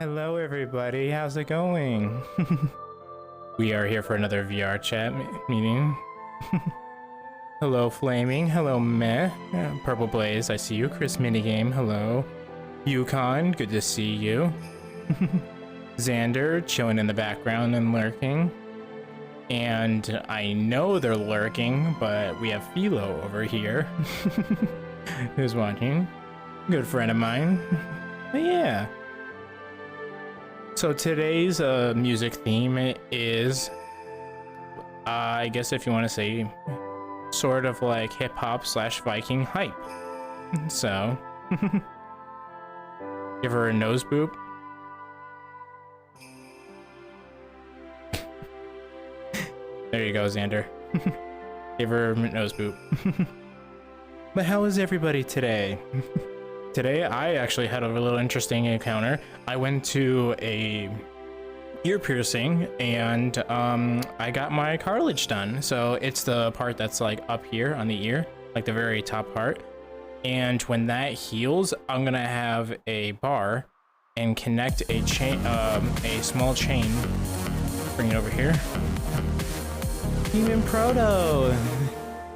Hello everybody, how's it going? We are here for another VR chat meeting. Hello Flaming, hello Meh, Purple Blaze, I see you. Chris Minigame, hello. Yukon, good to see you. Xander, chilling in the background and lurking. And I know they're lurking, but we have Philo over here. Who's watching. Good friend of mine. But yeah. So today's music theme is, I guess if you want to say, sort of like hip-hop slash Viking hype. So, give her a nose boop. There you go, Xander. Give her a nose boop. But how is everybody today? Today, I actually had a little interesting encounter. I went to a ear piercing and I got my cartilage done. So it's the part that's like up here on the ear, like the very top part. And when that heals, I'm gonna have a bar and connect a chain, a small chain. Bring it over here. Human Proto.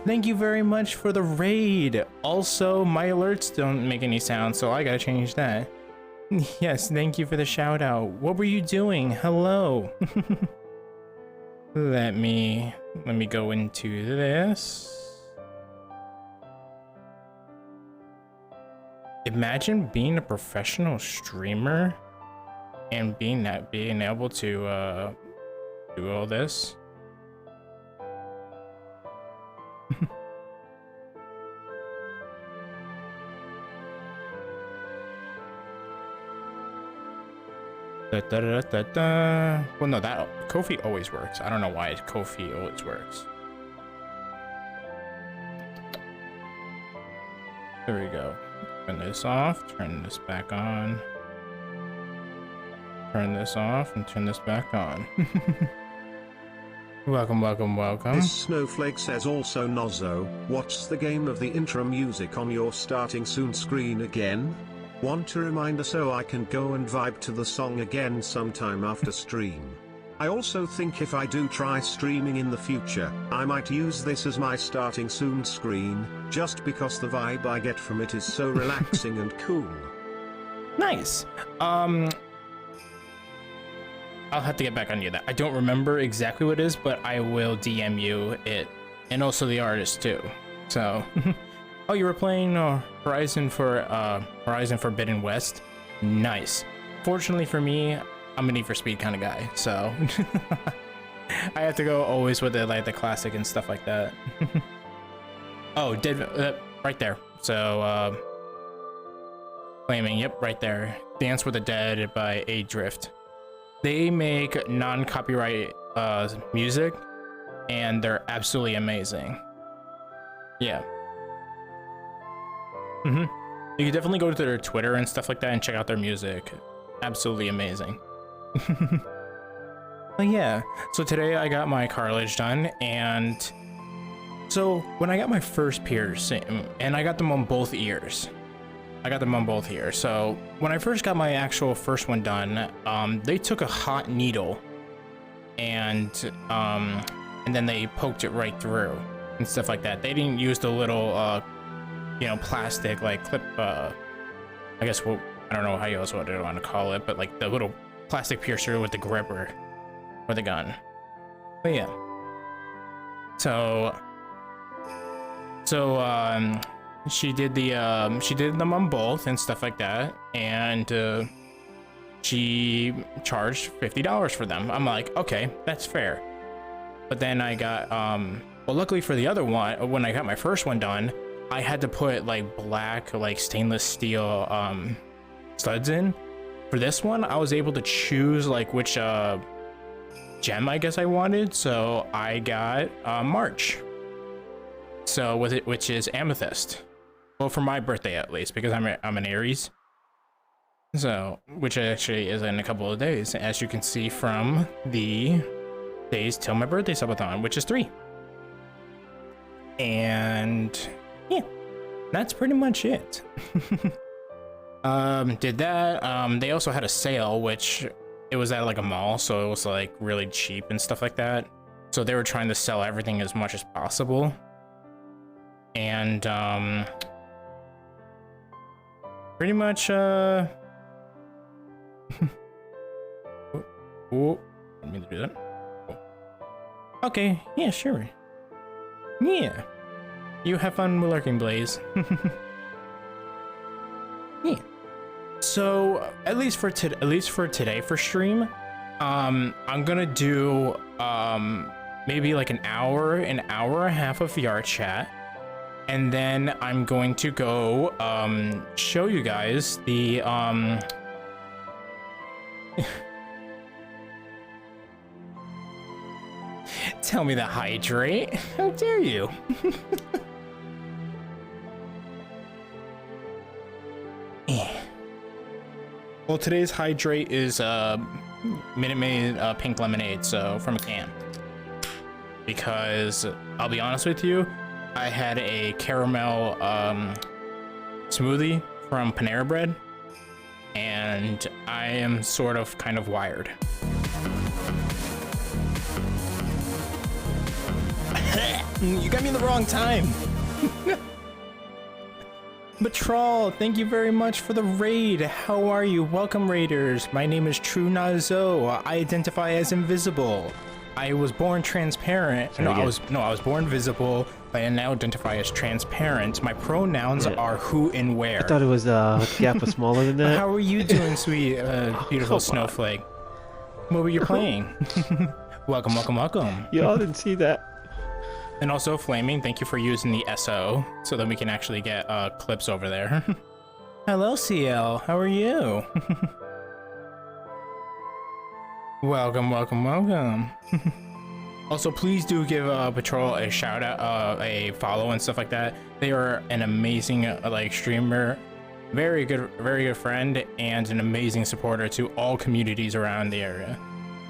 Thank you very much for the raid. Also, my alerts don't make any sound, so I gotta change that. Yes, thank you for the shout out. What were you doing? Hello. Let me go into this. Imagine being a professional streamer and being able to do all this. Well, no, that Kofi always works. I don't know why Kofi always works. There we go. Turn this off, turn this back on. Turn this off and turn this back on. Welcome, welcome, welcome. This snowflake says also Nozzo, what's the game of the intro music on your starting soon screen again? Want a reminder so I can go and vibe to the song again sometime after stream. I also think if I do try streaming in the future, I might use this as my starting soon screen, just because the vibe I get from it is so relaxing and cool. Nice. I'll have to get back on you that. I don't remember exactly what it is, but I will DM you it, and also the artist too. So, oh, you were playing Horizon Forbidden West. Nice. Fortunately for me, I'm a Need for Speed kind of guy, so I have to go always with the classic and stuff like that. Oh, right there. So, Flaming, yep, right there. Dance with the Dead by A Drift. They make non-copyright music, and they're absolutely amazing. Yeah. You can definitely go to their Twitter and stuff like that and check out their music. Absolutely amazing. But yeah, so today I got my cartilage done, and so when I got my first piercing, and I got them on both ears. So when I first got my actual first one done, they took a hot needle and then they poked it right through and stuff like that. They didn't use the little plastic like clip, I guess, well, I don't know how you else would want to call it, but like the little plastic piercer with the gripper or the gun. But yeah. So she did them on both and stuff like that, and she charged $50 for them. I'm like, okay, that's fair. But then I got well, luckily for the other one, when I got my first one done, I had to put like black, like stainless steel studs in. For this one, I was able to choose like which gem I guess I wanted, so I got March. So with it, which is amethyst. Well, for my birthday at least, because I'm an Aries. So, which actually is in a couple of days, as you can see from the days till my birthday subathon, which is 3. And yeah, that's pretty much it. Did that. They also had a sale, which it was at like a mall, so it was like really cheap and stuff like that. So they were trying to sell everything as much as possible. And pretty much oh, let me do that. Okay, yeah, sure. Yeah. You have fun lurking, Blaze. Yeah. So at least for today for stream, I'm gonna do maybe like an hour and a half of VR chat, and then I'm going to go show you guys the tell me to hydrate. How dare you? Well, today's hydrate is Minute Maid pink lemonade, so from a can. Because I'll be honest with you, I had a caramel smoothie from Panera Bread, and I am sort of kind of wired. You got me in the wrong time. Batrol, thank you very much for the raid. How are you? Welcome, raiders. My name is True Nazo. I identify as invisible. I was born transparent. I was born visible, but I now identify as transparent. My pronouns are who and where. I thought it was the gap was smaller than that. How are you doing, sweet, beautiful snowflake? What were you playing? Welcome, welcome, welcome. Y'all didn't see that. And also, Flaming, thank you for using the SO so that we can actually get clips over there. Hello, CL. How are you? Welcome, welcome, welcome. Also, please do give Patrol a shout out, a follow and stuff like that. They are an amazing like streamer, very good friend, and an amazing supporter to all communities around the area.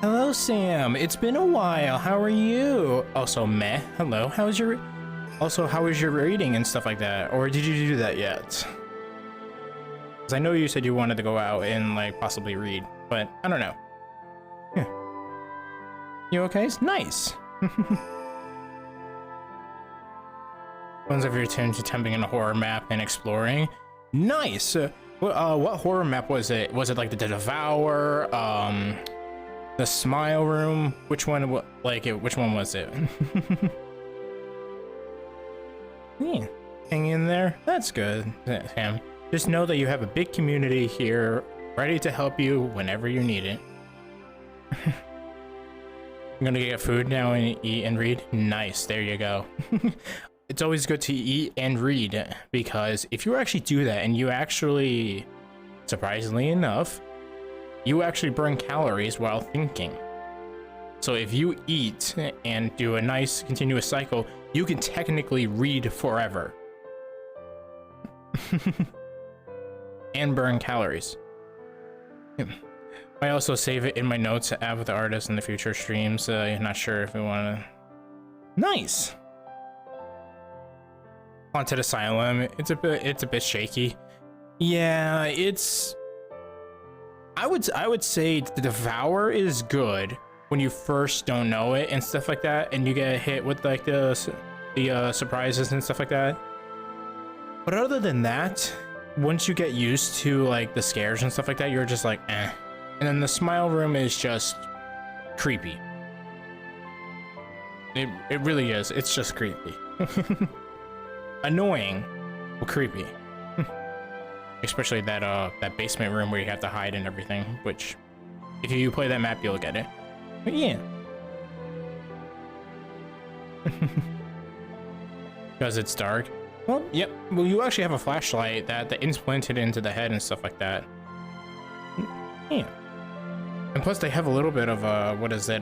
Hello, Sam. It's been a while. How are you? Also, meh. Hello. How was your reading and stuff like that? Or did you do that yet? Because I know you said you wanted to go out and like possibly read, but I don't know. Yeah. You okay? Nice. Ones of your tunes attempting in a horror map and exploring. Nice. What horror map was it? Was it like the Devour? The Smile Room? Which one? Which one was it? Yeah, hang in there. That's good, Sam. Just know that you have a big community here, ready to help you whenever you need it. I'm gonna get food now and eat and read. Nice. There you go. It's always good to eat and read, because if you actually do that and you actually, surprisingly enough, you actually burn calories while thinking. So if you eat and do a nice continuous cycle, you can technically read forever. And burn calories. I also save it in my notes app with the artist in the future streams. I'm not sure if we want to. Nice. Haunted Asylum. It's a bit shaky. Yeah, it's. I would say the Devour is good when you first don't know it and stuff like that, and you get hit with like the surprises and stuff like that. But other than that, once you get used to like the scares and stuff like that, you're just like, eh. And then the Smile Room is just creepy. It really is. It's just creepy. Annoying, but creepy. Especially that basement room where you have to hide and everything, which if you play that map, you'll get it. But yeah. Because it's dark. Well, yep. Well, you actually have a flashlight that implanted into the head and stuff like that. Yeah. And plus they have a little bit of what is it?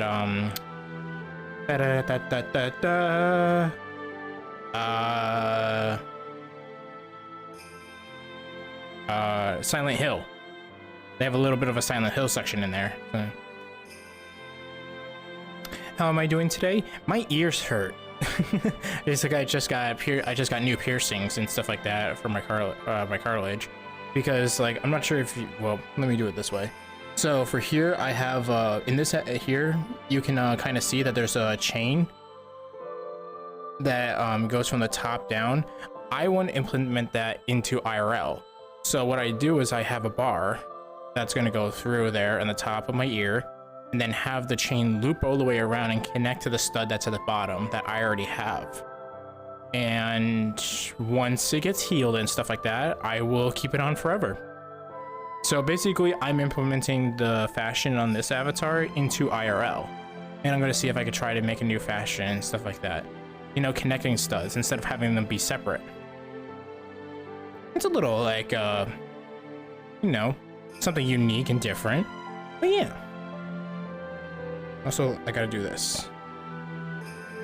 Silent Hill. They have a little bit of a Silent Hill section in there. So. How am I doing today? My ears hurt. It's like I just got new piercings and stuff like that for my cartilage. because like I'm not sure if you, well, let me do it this way. So for here I have in this here you can kind of see that there's a chain that goes from the top down. I want to implement that into IRL. So what I do is I have a bar that's going to go through there in the top of my ear, and then have the chain loop all the way around and connect to the stud that's at the bottom that I already have. And once it gets healed and stuff like that, I will keep it on forever. So basically I'm implementing the fashion on this avatar into IRL, and I'm going to see if I could try to make a new fashion and stuff like that, you know, connecting studs instead of having them be separate. It's a little like you know, something unique and different, but yeah. Also, I gotta do this.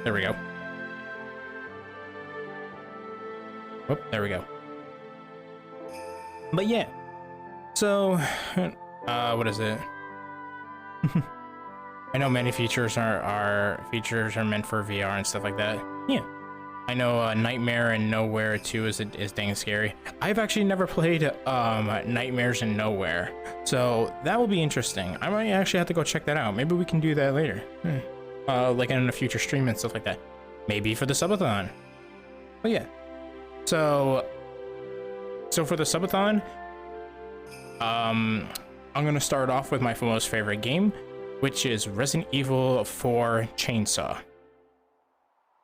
There we go. Oh, there we go. But yeah. So, what is it? I know many features are meant for VR and stuff like that. Yeah. I know Nightmare in Nowhere 2 is dang scary. I've actually never played Nightmares in Nowhere, so that will be interesting. I might actually have to go check that out. Maybe we can do that later, like in a future stream and stuff like that. Maybe for the Subathon. But yeah. So for the Subathon, I'm gonna start off with my most favorite game, which is Resident Evil 4 Chainsaw.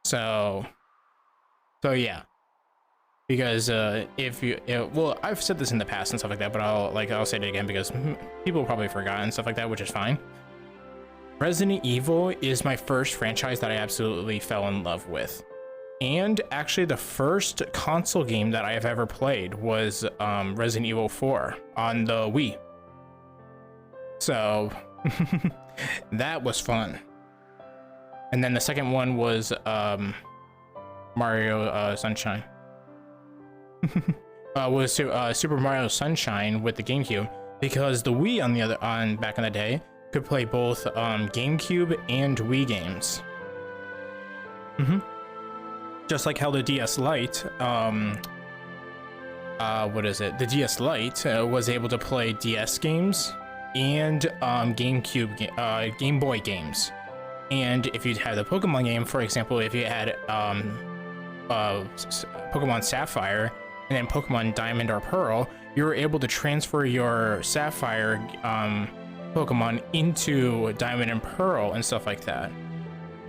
So yeah, because if you, well, I've said this in the past and stuff like that, but I'll say it again because people probably forgot and stuff like that, which is fine. Resident Evil is my first franchise that I absolutely fell in love with, and actually the first console game that I have ever played was Resident Evil 4 on the Wii. So that was fun. And then the second one was Mario Sunshine. Was Super Mario Sunshine with the GameCube, because the Wii back in the day could play both GameCube and Wii games. Just like how the DS Lite, what is it? The DS Lite was able to play DS games and GameCube, Game Boy games. And if you had the Pokemon game, for example, if you had Pokemon Sapphire and then Pokemon Diamond or Pearl, you were able to transfer your Sapphire Pokemon into Diamond and Pearl and stuff like that.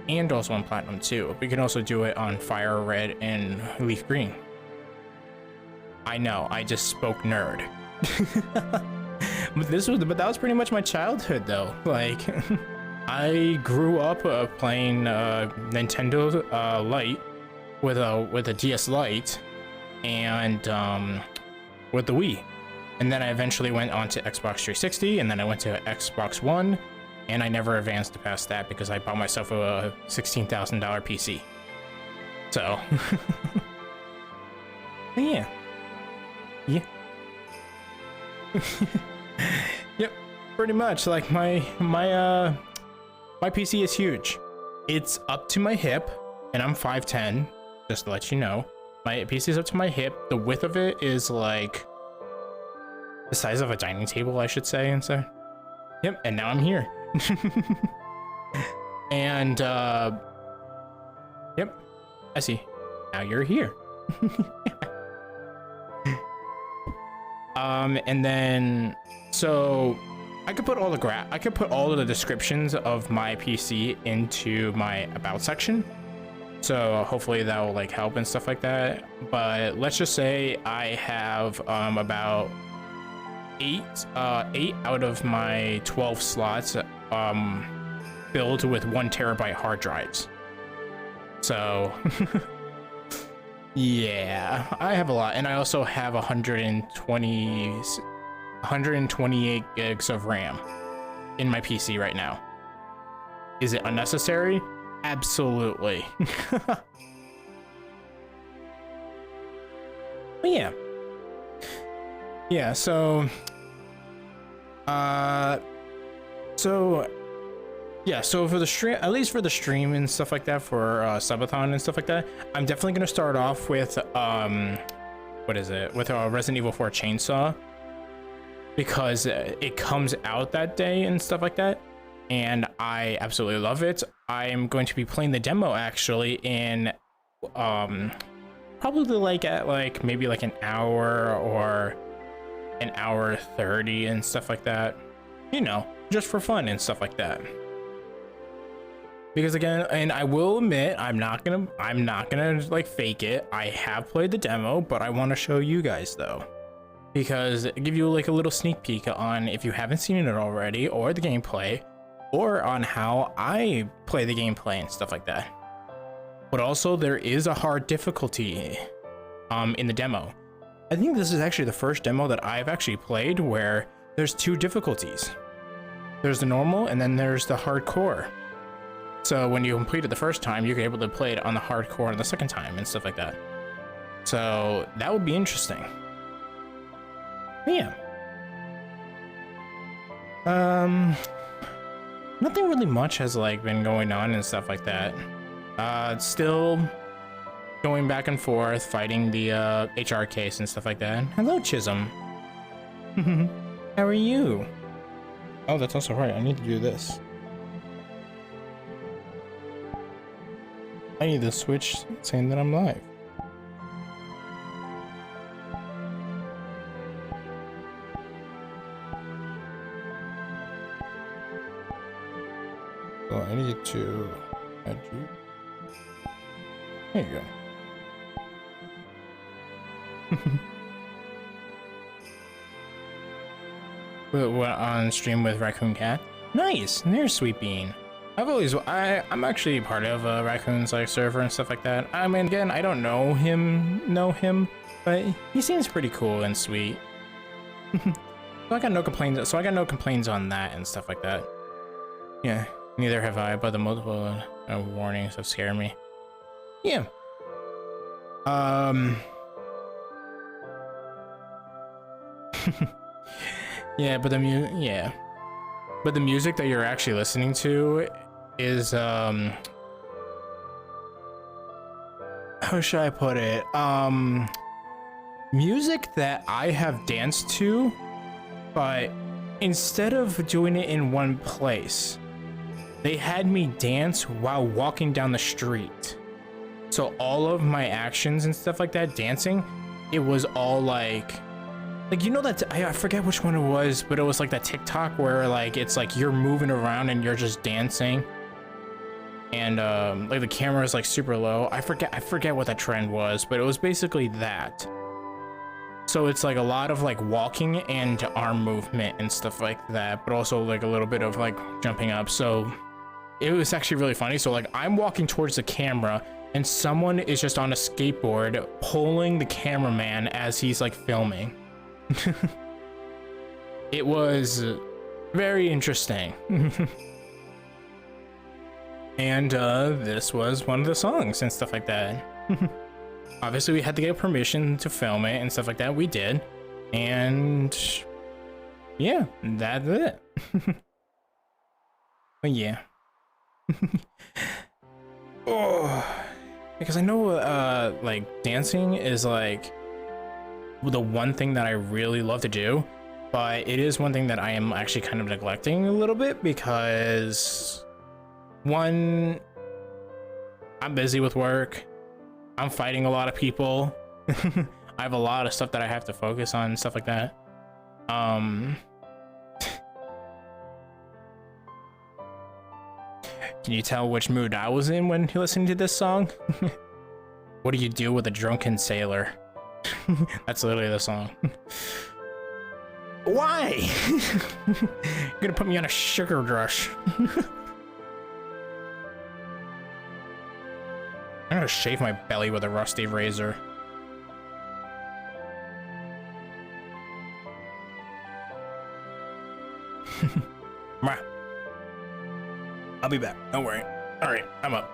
And also on Platinum too. We can also do it on Fire Red and Leaf Green. I know, I just spoke nerd. But that was pretty much my childhood though. Like, I grew up playing Nintendo Lite with a DS Lite and with the Wii, and then I eventually went on to Xbox 360, and then I went to Xbox One, and I never advanced past that because I bought myself a $16,000 PC. So yeah. Yep, pretty much. Like my PC is huge. It's up to my hip, and I'm 5'10", just to let you know. My PC is up to my hip. The width of it is like the size of a dining table, I should say. And so, yep, and now I'm here. And, yep, I see. Now you're here. And then, so I could put all the descriptions of my PC into my about section. So hopefully that will like help and stuff like that. But let's just say I have about 8 out of my 12 slots filled with 1 terabyte hard drives. So yeah, I have a lot, and I also have 128 gigs of RAM in my PC right now. Is it unnecessary? Absolutely. But yeah, so for the stream, at least for the stream and stuff like that, for Subathon and stuff like that, I'm definitely gonna start off with with Resident Evil 4 Chainsaw, because it comes out that day and stuff like that, and I absolutely love it. I am going to be playing the demo actually in probably like at like maybe like an hour or an hour 30 and stuff like that, you know, just for fun and stuff like that. Because again, and I will admit, I'm not gonna like fake it. I have played the demo, but I want to show you guys though, because give you like a little sneak peek on, if you haven't seen it already, or the gameplay, or on how I play the gameplay and stuff like that. But also there is a hard difficulty in the demo. I think this is actually the first demo that I've actually played where there's two difficulties. There's the normal and then there's the hardcore. So when you complete it the first time, you're able to play it on the hardcore the second time and stuff like that. So that would be interesting. But yeah. Nothing really much has like been going on and stuff like that. Still going back and forth, fighting the HR case and stuff like that. Hello, Chisholm. How are you? Oh, that's also right. I need to do this. I need to switch saying that I'm live. So I need to add you. There you go. We're on stream with Raccoon Cat. Nice, and there's Sweet Bean. I'm actually part of Raccoon's like server and stuff like that. I mean, again, I don't know him, but he seems pretty cool and sweet. So I got no complaints. So I got no complaints on that and stuff like that. Yeah, neither have I. But the multiple warnings have scared me. Yeah. Yeah, but the music that you're actually listening to is how should I put it? Music that I have danced to, but instead of doing it in one place, they had me dance while walking down the street. So all of my actions and stuff like that, dancing, it was all like you know that I forget which one it was, but it was like that TikTok where like it's like you're moving around and you're just dancing, and like the camera is like super low. I forget what that trend was, but it was basically that. So it's like a lot of like walking and arm movement and stuff like that, but also like a little bit of like jumping up. So it was actually really funny. So like I'm walking towards the camera and someone is just on a skateboard pulling the cameraman as he's like filming. It was very interesting. And this was one of the songs and stuff like that. Obviously we had to get permission to film it and stuff like that. We did, and yeah, that's it. But yeah. Oh, because I know like dancing is like the one thing that I really love to do, but it is one thing that I am actually kind of neglecting a little bit because one, I'm busy with work, I'm fighting a lot of people. I have a lot of stuff that I have to focus on and stuff like that. Can you tell which mood I was in when listening to this song? What do you do with a drunken sailor? That's literally the song. Why? You're gonna put me on a sugar rush. I'm gonna shave my belly with a rusty razor. I'll be back. Don't worry. All right, I'm up.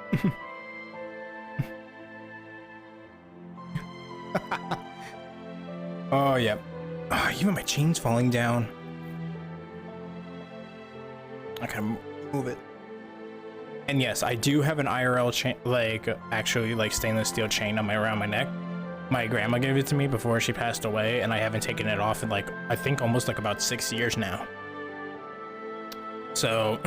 Oh yeah. Oh, even my chain's falling down. I can move it. And yes, I do have an IRL chain, like actually like stainless steel chain on around my neck. My grandma gave it to me before she passed away, and I haven't taken it off in like, I think almost like about 6 years now. So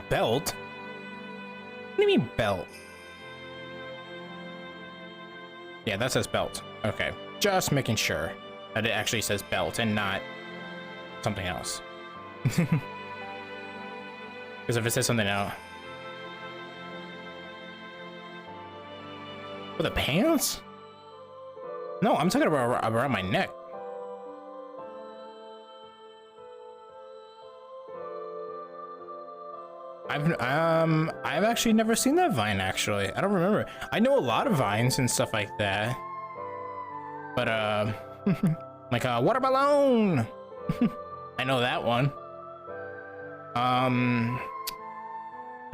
belt? What do you mean belt? Yeah, that says belt. Okay, just making sure that it actually says belt and not something else. Because if it says something else... For the pants? No, I'm talking about around my neck. I've actually never seen that vine, actually. I don't remember. I know a lot of vines and stuff like that. But, like, water balloon! I know that one. I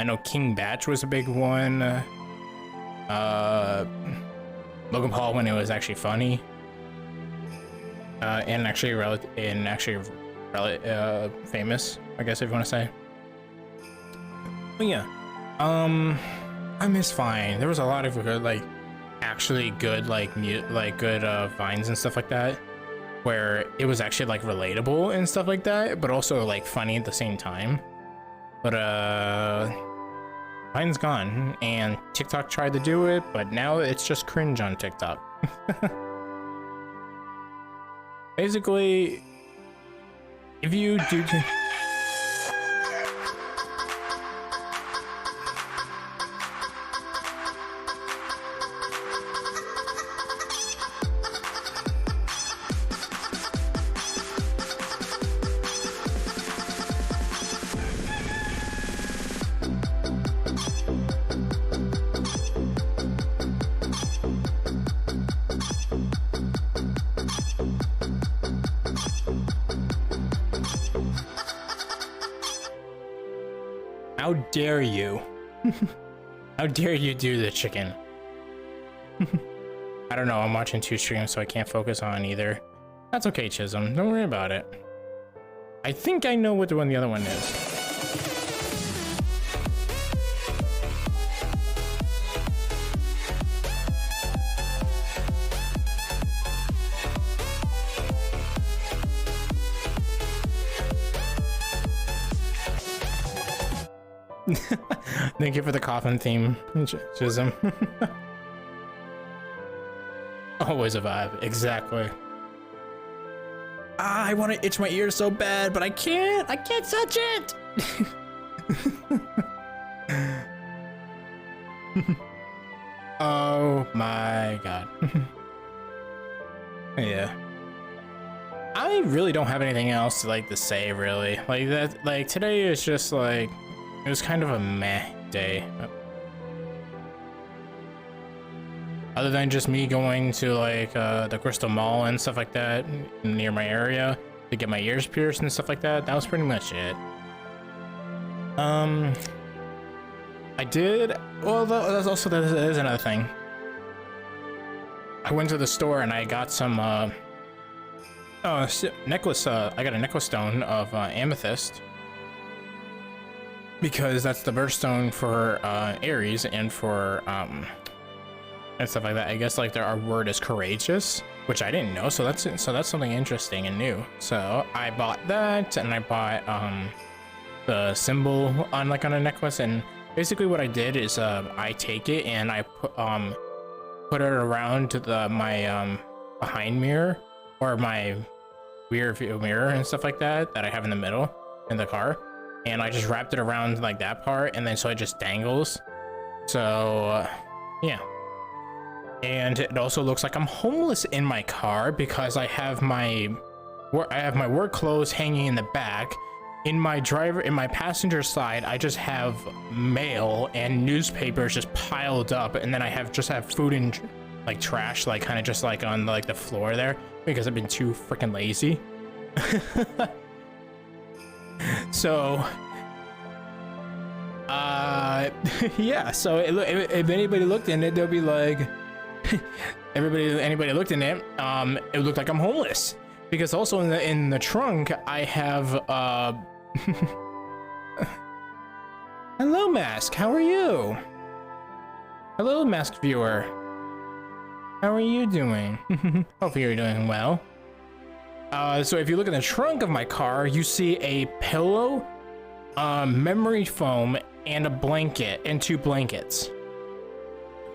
know King Batch was a big one. Logan Paul when it was actually funny. And actually famous, I guess if you want to say. But yeah, I miss Vine. There was a lot of good, like, actually good, like, good vines and stuff like that, where it was actually like relatable and stuff like that, but also like funny at the same time. But Vine's gone, and TikTok tried to do it, but now it's just cringe on TikTok. Basically, if you do. How dare you? How dare you do the chicken? I don't know, I'm watching 2 streams, so I can't focus on either. That's okay, Chisholm, don't worry about it. I think I know what the other one is. Thank you for the coffin theme, Chisholm. Always a vibe, exactly. Ah, I want to itch my ears so bad, but I can't touch it! Oh my god. Yeah. I really don't have anything else to say, really. Like that, like today is just like, it was kind of a meh day. Other than just me going to like the Crystal Mall and stuff like that near my area to get my ears pierced and stuff like that, that was pretty much it. I did, well, that is another thing. I went to the store and I got some necklace, I got a necklace stone of amethyst. Because that's the birthstone for Aries and for and stuff like that. I guess like our word is courageous, which I didn't know. So that's something interesting and new. So I bought that, and I bought the symbol on a necklace. And basically what I did is I take it and I put it around my behind mirror or my rear view mirror and stuff like that I have in the middle in the car. And I just wrapped it around like that part, and then so it just dangles. So yeah. And it also looks like I'm homeless in my car because I have my work clothes hanging in the back. In my passenger side, I just have mail and newspapers just piled up, and then I just have food and like trash kind of just on the floor there because I've been too freaking lazy. So yeah, so if anybody looked in it, they'll be like, anybody looked in it, it looked like I'm homeless, because also in the trunk I have hello Mask, how are you? Hello, masked viewer. How are you doing? Hopefully you're doing well. So if you look in the trunk of my car, you see a pillow, memory foam, and a blanket, and 2 blankets.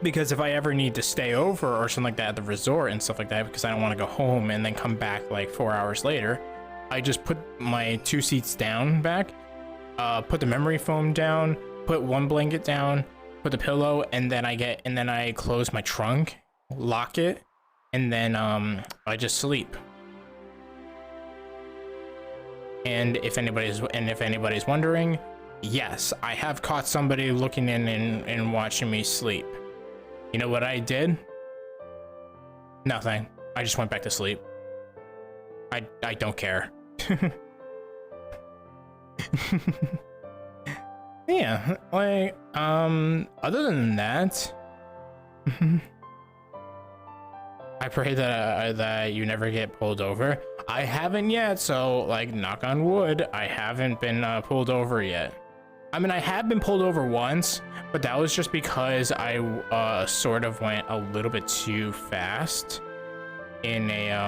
Because if I ever need to stay over or something like that at the resort and stuff like that, because I don't want to go home and then come back like 4 hours later, I just put my 2 seats down back, put the memory foam down, put 1 blanket down, put the pillow, and then I close my trunk, lock it, and then I just sleep. And if anybody's wondering, yes, I have caught somebody looking in and watching me sleep. You know what I did? Nothing. I just went back to sleep. I don't care. Yeah, like, other than that, I pray that you never get pulled over. I haven't yet, so, like, knock on wood, I haven't been pulled over yet. I mean, I have been pulled over once, but that was just because I sort of went a little bit too fast in a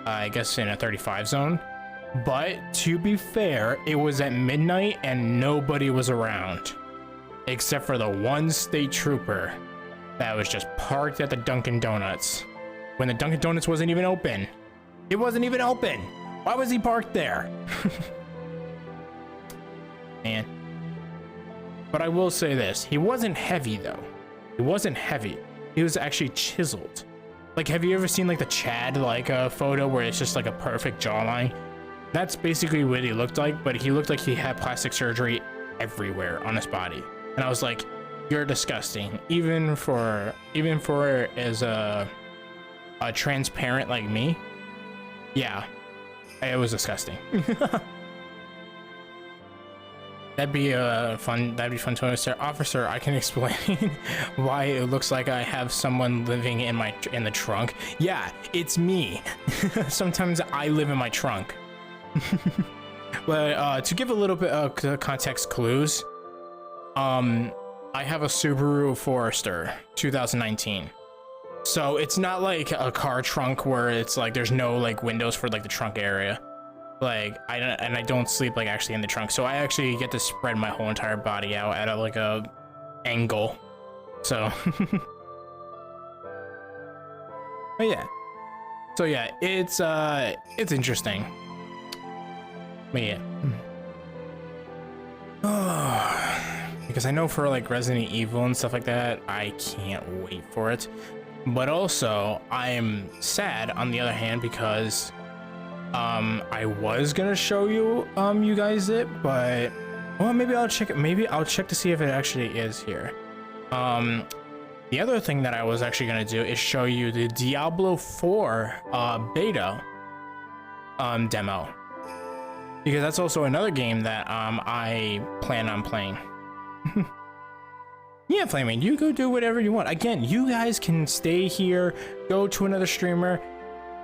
I guess in a 35 zone. But to be fair, it was at midnight and nobody was around, except for the one state trooper that was just parked at the Dunkin' Donuts when the Dunkin' Donuts wasn't even open. It wasn't even open. Why was he parked there? Man. But I will say this, he wasn't heavy though. He wasn't heavy. He was actually chiseled. Like, have you ever seen like the Chad like photo where it's just like a perfect jawline? That's basically what he looked like, but he looked like he had plastic surgery everywhere on his body. And I was like, you're disgusting. Even for as a transparent like me. Yeah. It was disgusting. That'd be fun to understand. Officer, I can explain why it looks like I have someone living in the trunk. Yeah, it's me. Sometimes I live in my trunk. But to give a little bit of context clues, I have a Subaru Forester 2019. So it's not like a car trunk where it's like there's no like windows for like the trunk area. Like I don't sleep like actually in the trunk, so I actually get to spread my whole entire body out at like a angle. So but yeah, so yeah, it's interesting. But yeah, because I know for like Resident Evil and stuff like that, I can't wait for it. But also I'm sad on the other hand because I was gonna show you you guys it, but well, maybe I'll check to see if it actually is here. The other thing that I was actually gonna do is show you the Diablo 4 beta demo, because that's also another game that I plan on playing. Yeah, Flaming, you go do whatever you want. Again, you guys can stay here, go to another streamer.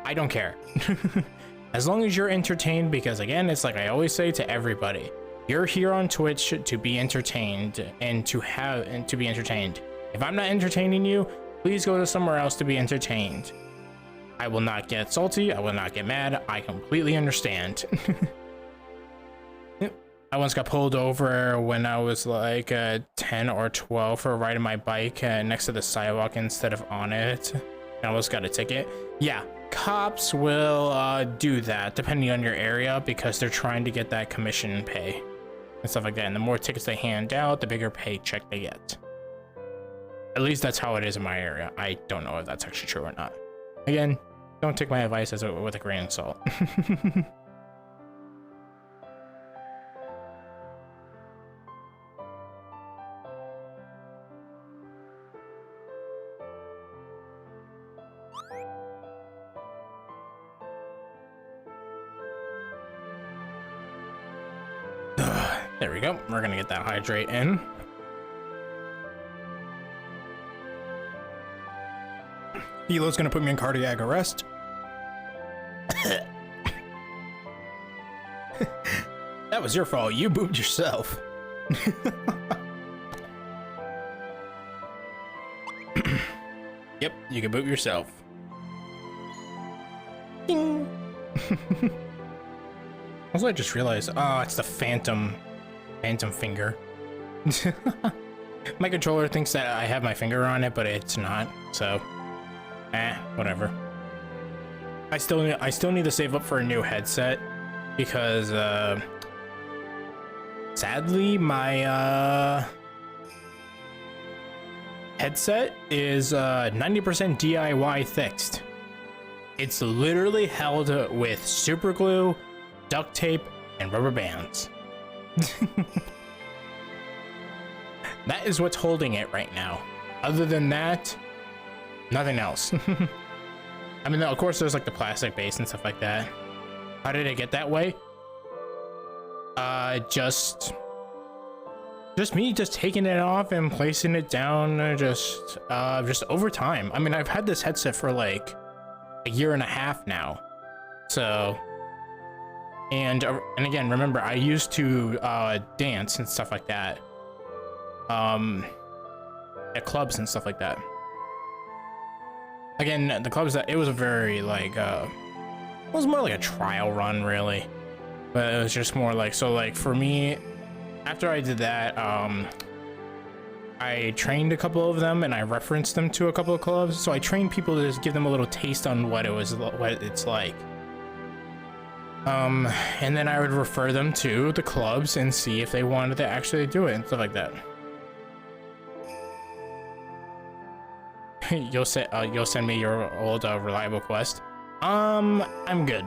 I don't care. As long as you're entertained, because again, it's like I always say to everybody, you're here on Twitch to be entertained and to be entertained. If I'm not entertaining you, please go to somewhere else to be entertained. I will not get salty. I will not get mad. I completely understand. I once got pulled over when I was like 10 or 12 for riding my bike next to the sidewalk instead of on it. I almost got a ticket. Yeah, cops will do that depending on your area because they're trying to get that commission pay and stuff like that. And the more tickets they hand out, the bigger paycheck they get. At least that's how it is in my area. I don't know if that's actually true or not. Again, don't take my advice with a grain of salt. There we go. We're gonna get that hydrate in. Elo's gonna put me in cardiac arrest. That was your fault. You boomed yourself. You can boot yourself. Ding. Also, I just realized, oh, it's the phantom finger. My controller thinks that I have my finger on it, but it's not. So, whatever. I still need to save up for a new headset because, sadly, my headset is 90% DIY fixed. It's literally held with super glue, duct tape, and rubber bands. That is what's holding it right now. Other than that, nothing else. I mean, of course, there's like the plastic base and stuff like that. How did it get that way? Just me just taking it off and placing it down, just over time. I mean, I've had this headset for like a year and a half now. So, and again, remember, I used to dance and stuff like that. At clubs and stuff like that. Again, the clubs, that it was a very like it was more like a trial run, really, but it was just more like, so like for me, after I did that, I trained a couple of them and I referenced them to a couple of clubs. So I trained people to just give them a little taste on what it's like. And then I would refer them to the clubs and see if they wanted to actually do it and stuff like that. You'll send me your old reliable quest. I'm good.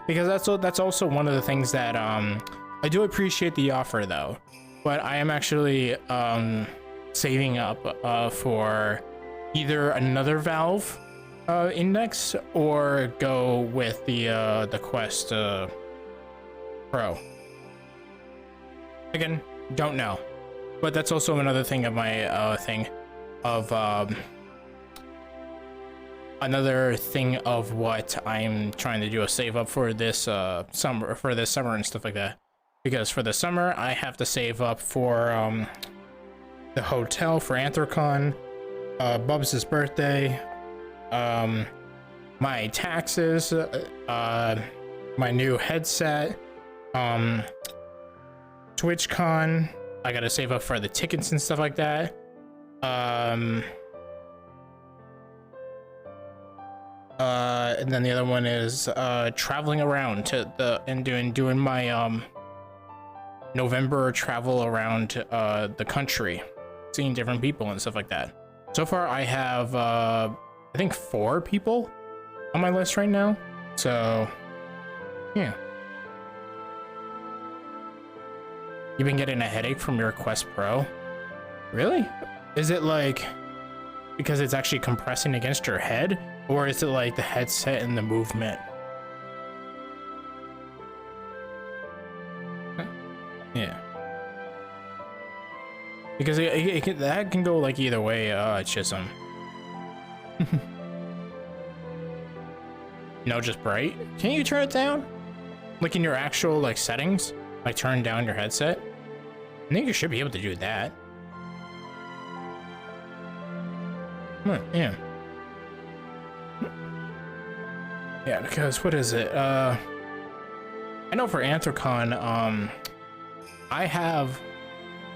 Because that's also one of the things that I do appreciate the offer though, but I am actually saving up for either another Valve index or go with the Quest Pro. Again, don't know, but that's also another thing of my thing of another thing of what I'm trying to do, a save up for this summer and stuff like that. Because for the summer I have to save up for the hotel for Anthrocon, Bubs' birthday, my taxes, my new headset, TwitchCon. I gotta save up for the tickets and stuff like that. And then the other one is traveling around to doing my November travel around the country, seeing different people and stuff like that. So far I have I think 4 people on my list right now, so yeah. You've been getting a headache from your Quest Pro? Really? Is it like because it's actually compressing against your head, or is it like the headset and the movement? Yeah. Because that can go like either way, Chisholm. No, just bright? Can't you turn it down? Like in your actual like settings? Like turn down your headset? I think you should be able to do that. Yeah. Yeah, because what is it? I know for Anthrocon, I haven't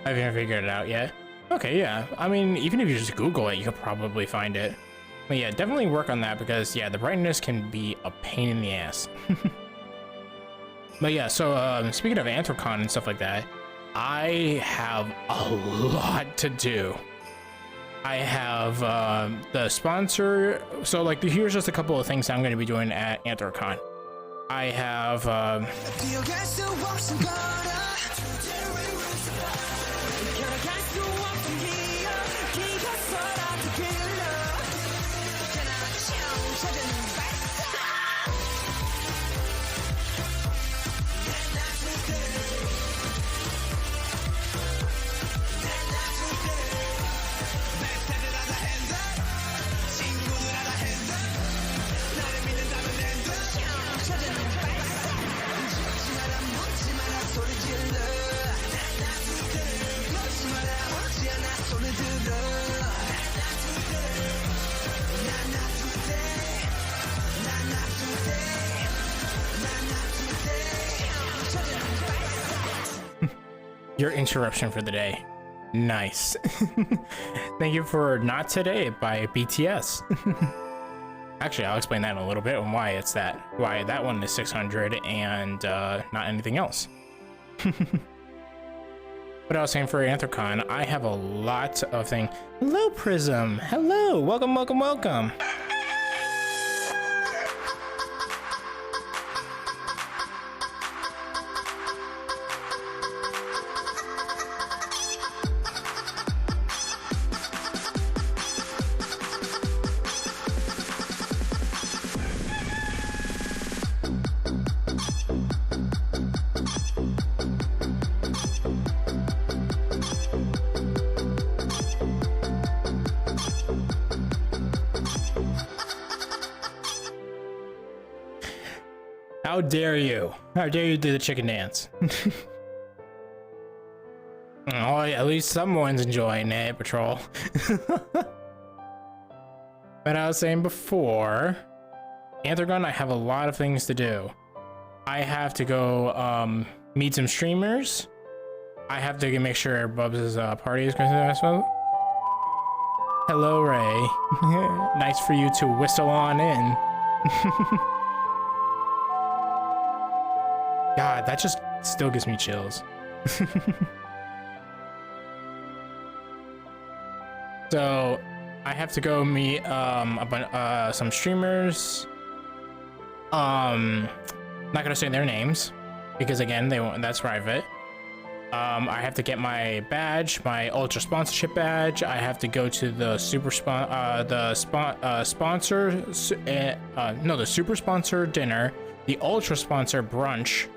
figured it out yet. Okay, yeah. I mean, even if you just Google it, you could probably find it. But yeah, definitely work on that because yeah, the brightness can be a pain in the ass. But yeah, so speaking of Anthrocon and stuff like that, I have a lot to do. I have the sponsor. So like, here's just a couple of things I'm going to be doing at Anthrocon. I have Your interruption for the day. Nice. Thank you for Not Today by BTS. Actually, I'll explain that in a little bit and why it's that. Why that one is 600 and not anything else. But I was saying for Anthrocon, I have a lot of things. Hello, Prism. Hello. Welcome, welcome, welcome. How dare you? How dare you do the chicken dance? Oh, at least someone's enjoying it, Patrol. But I was saying before, Anthrocon, I have a lot of things to do. I have to go meet some streamers. I have to make sure Bubs' party is going to well. Hello, Ray. Nice for you to whistle on in. God, that just still gives me chills. So I have to go meet some streamers. Not gonna say their names because again, they won't. That's private. I have to get my badge, my ultra sponsorship badge. I have to go to the super sponsor dinner, the ultra sponsor brunch.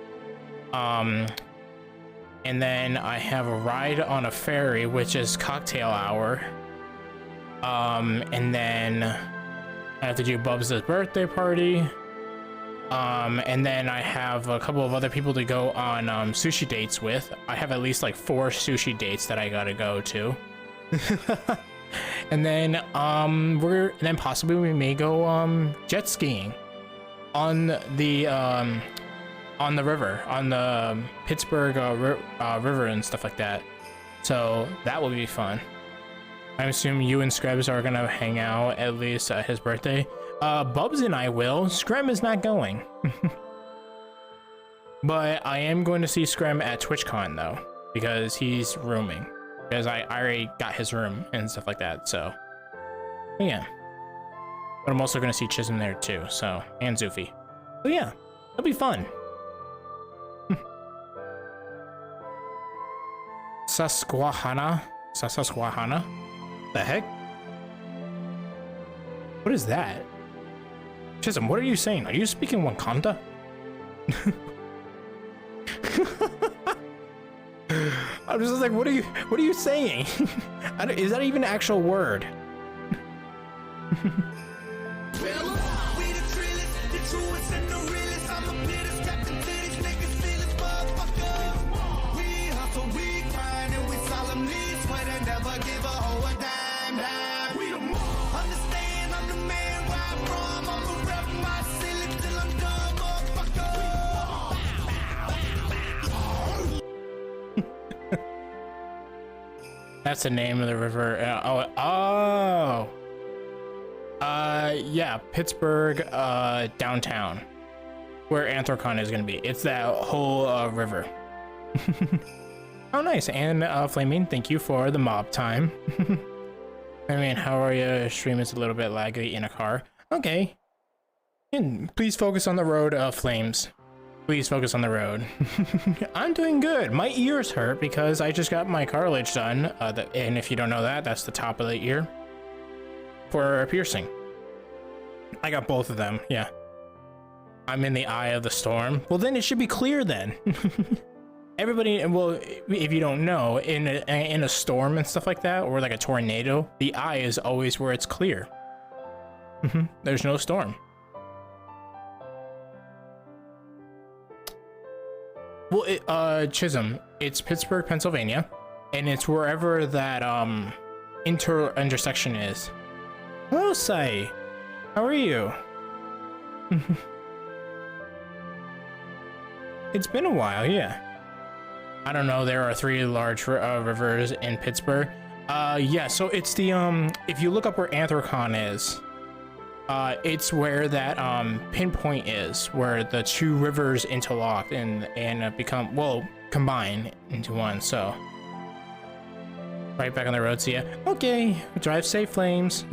And then I have a ride on a ferry, which is cocktail hour. And then I have to do Bubs' birthday party. And then I have a couple of other people to go on sushi dates with. I have at least like 4 sushi dates that I gotta go to. And then possibly we may go jet skiing on the river, on the Pittsburgh river and stuff like that. So that will be fun. I assume you and Screbs are gonna hang out at least at his birthday. Bubs and I will. Screm is not going. But I am going to see Screm at TwitchCon though, because he's rooming. Because I already got his room and stuff like that, so yeah. But I'm also gonna see Chisholm there too, so, and Zufi. So yeah, it'll be fun. Susquehanna? The heck? What is that? Chisholm, what are you saying? Are you speaking Wakanda? I'm just like, what are you saying? Is that even an actual word? That's the name of the river. Yeah, Pittsburgh, downtown, where Anthrocon is gonna be. It's that whole river. Oh, nice. And Flaming, thank you for the mob time. I mean, how are you? Stream is a little bit laggy in a car. Okay. And please focus on the road, Flames. Please focus on the road. I'm doing good. My ears hurt because I just got my cartilage done. And if you don't know that, that's the top of the ear for a piercing. I got both of them, yeah. I'm in the eye of the storm. Well, then it should be clear then. Everybody, well, if you don't know, in a storm and stuff like that, or like a tornado, the eye is always where it's clear. There's no storm. Well, Chisholm, it's Pittsburgh, Pennsylvania, and it's wherever that intersection is. Hello, Sai. How are you? It's been a while, yeah. I don't know, there are 3 large rivers in Pittsburgh. Yeah, so it's the, if you look up where Anthrocon is, it's where that, pinpoint is, where the 2 rivers interlock and become, well, combine into one, so. Right back on the road, see ya. Okay, drive safe, Flames.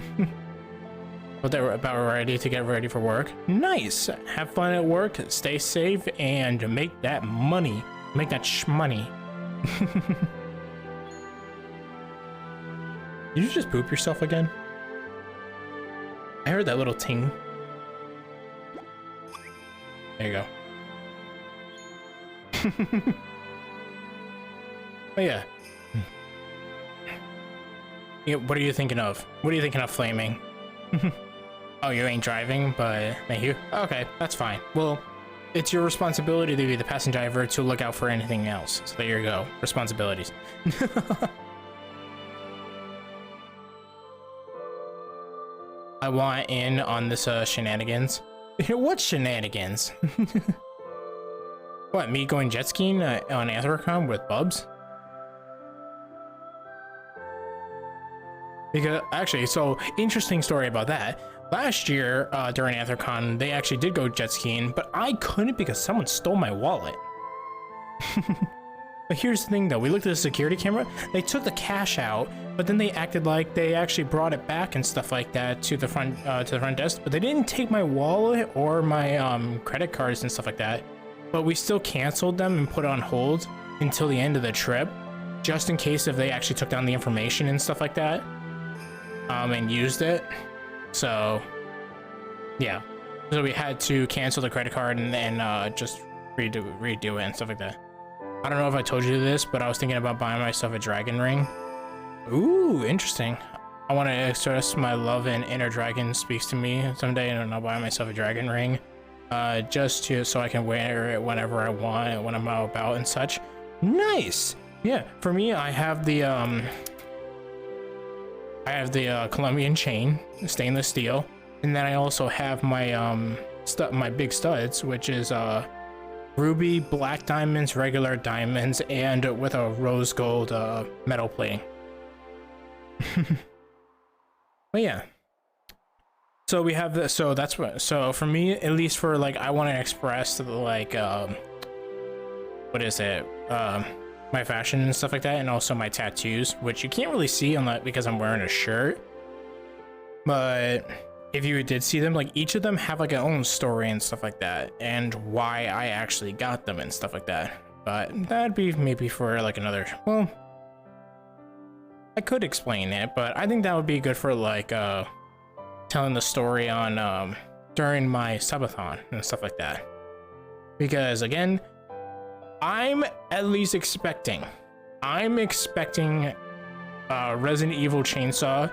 But they're about ready to get ready for work. Nice, have fun at work, stay safe, and make that money. Make that shmoney. Did you just poop yourself again? I heard that little ting. There you go. Oh yeah. Yeah, what are you thinking of? What are you thinking of, Flaming? Oh, you ain't driving, but thank you. Okay, that's fine. Well, it's your responsibility to be the passenger driver to look out for anything else. So there you go. Responsibilities. I want in on this shenanigans. What shenanigans? What, me going jet skiing on Anthrocon with Bubs? Because actually, so interesting story about that. Last year during Anthrocon, they actually did go jet skiing, but I couldn't because someone stole my wallet. But here's the thing though, we looked at the security camera, they took the cash out, but then they acted like they actually brought it back and stuff like that to the front desk, but they didn't take my wallet or my credit cards and stuff like that. But we still canceled them and put it on hold until the end of the trip, just in case if they actually took down the information and stuff like that, and used it. So yeah, so we had to cancel the credit card and just redo it and stuff like that. I don't know if I told you this, but I was thinking about buying myself a dragon ring. Ooh, interesting. I want to express my love and inner dragon speaks to me someday, and I'll buy myself a dragon ring, just so I can wear it whenever I want, when I'm out about and such. Nice. Yeah, for me, I have the Colombian chain, stainless steel, and then I also have my my big studs, which is ruby, black diamonds, regular diamonds, and with a rose gold metal plating. But yeah, so we have this. So that's what. So for me, at least for like, I want to express like what is it? My fashion and stuff like that, and also my tattoos, which you can't really see on that because I'm wearing a shirt. But if you did see them, like each of them have like their own story and stuff like that, and why I actually got them and stuff like that. But that'd be maybe for like another, well, I could explain it, but I think that would be good for like telling the story on during my subathon and stuff like that. Because again, I'm expecting Resident Evil Chainsaw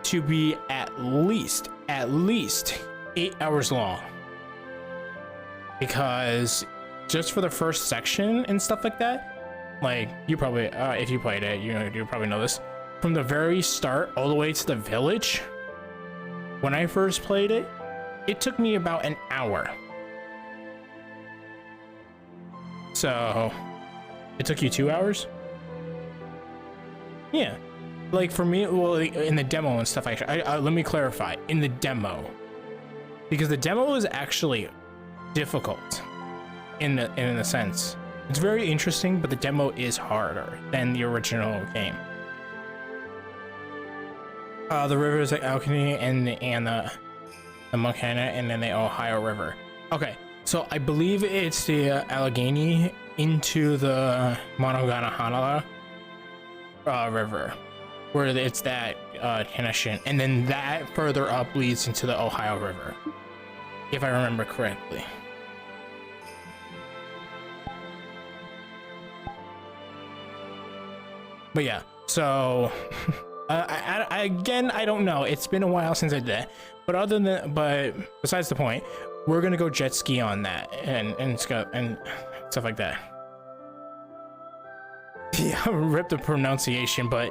to be at least 8 hours long, because just for the first section and stuff like that, like you probably if you played it, you probably know this, from the very start all the way to the village. When I first played it, it took me about an hour. So it took you 2 hours? Yeah. Like for me, well, in the demo and stuff, actually, let me clarify. In the demo, because the demo is actually difficult in a sense. It's very interesting, but the demo is harder than the original game. The rivers like Alkany and the Montana, and then the Ohio River. Okay, so I believe it's the Allegheny into the Monongahela River, where it's that connection, and then that further up leads into the Ohio River, if I remember correctly. But yeah, so again, I don't know. It's been a while since I did that, but besides the point, we're gonna go jet ski on that and stuff like that. Yeah, rip the pronunciation, but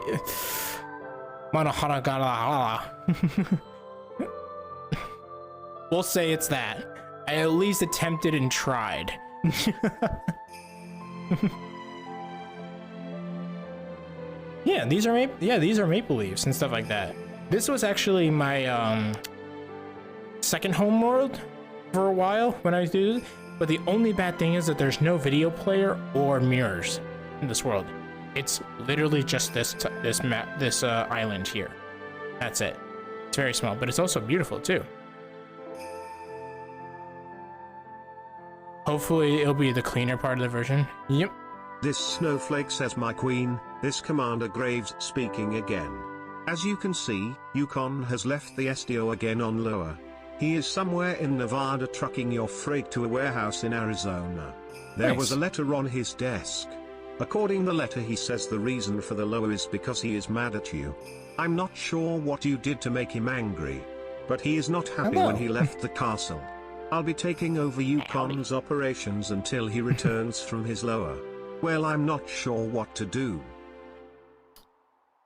we'll say it's that. I at least attempted and tried. Yeah, these are maple leaves and stuff like that. This was actually my second home world for a while when I do, but the only bad thing is that there's no video player or mirrors in this world. It's literally just this island here. That's it. It's very small, but it's also beautiful too. Hopefully it'll be the cleaner part of the version. Yep. This snowflake says, my queen, this Commander Graves speaking again. As you can see, Yukon has left the SDO again on lower. He is somewhere in Nevada trucking your freight to a warehouse in Arizona. There was a letter on his desk. According to the letter, he says the reason for the lower is because he is mad at you. I'm not sure what you did to make him angry, but he is not happy when he left the castle. I'll be taking over Yukon's operations until he returns from his lower. Well, I'm not sure what to do.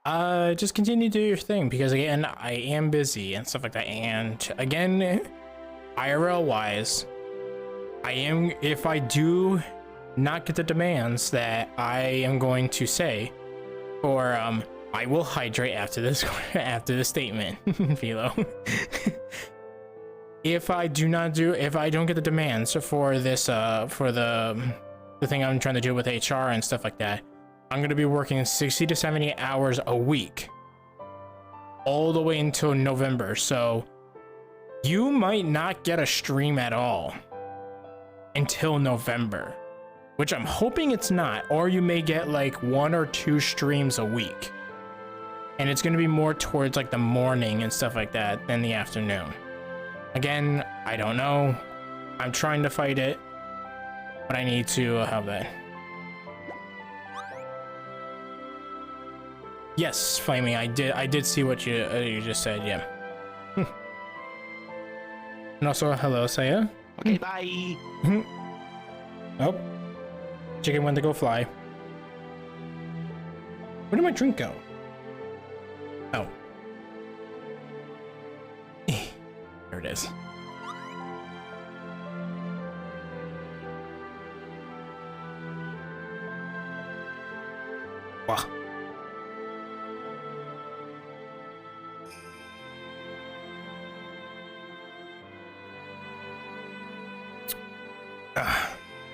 Just continue to do your thing, because again, I am busy and stuff like that. And again, IRL wise, if I do not get the demands that I am going to say, or I will hydrate after this statement, Philo. If I don't get the demands for this for the thing I'm trying to do with HR and stuff like that, I'm going to be working 60 to 70 hours a week all the way until November. So you might not get a stream at all until November, which I'm hoping it's not, or you may get like 1 or 2 streams a week. And it's going to be more towards like the morning and stuff like that than the afternoon. Again, I don't know. I'm trying to fight it, but I need to have that. Yes, Flaming, I did see what you just said, yeah. And also, hello, Saya. Okay, bye. Oh, chicken went to go fly. Where did my drink go? Oh. There it is. Wow.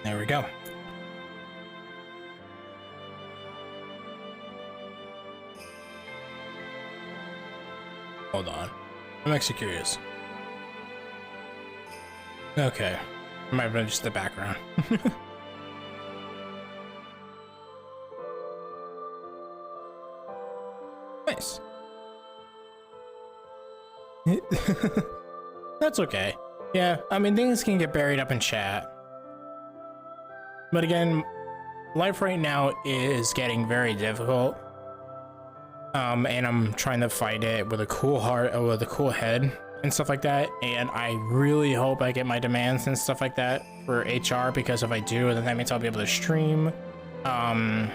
There we go. Hold on. I'm actually curious. Okay. Might have been just the background. Nice. That's okay. Yeah, I mean, things can get buried up in chat. But again, life right now is getting very difficult. And I'm trying to fight it with a cool heart, with a cool head and stuff like that. And I really hope I get my demands and stuff like that for HR, because if I do, then that means I'll be able to stream. And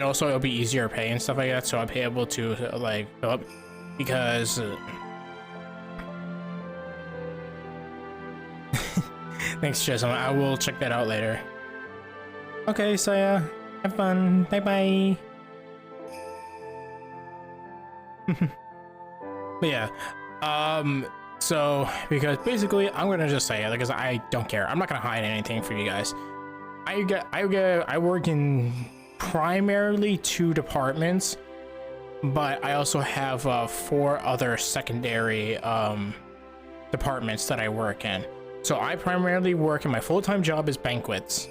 also it'll be easier pay and stuff like that, so I'll be able to like go up, because thanks, Chisholm. I will check that out later. Okay, Saya, have fun. Bye bye. But yeah, so because basically I'm gonna just say it because I don't care. I'm not gonna hide anything for you guys. I work in primarily 2 departments, but I also have 4 other secondary departments that I work in. So I primarily work in, my full-time job is banquets,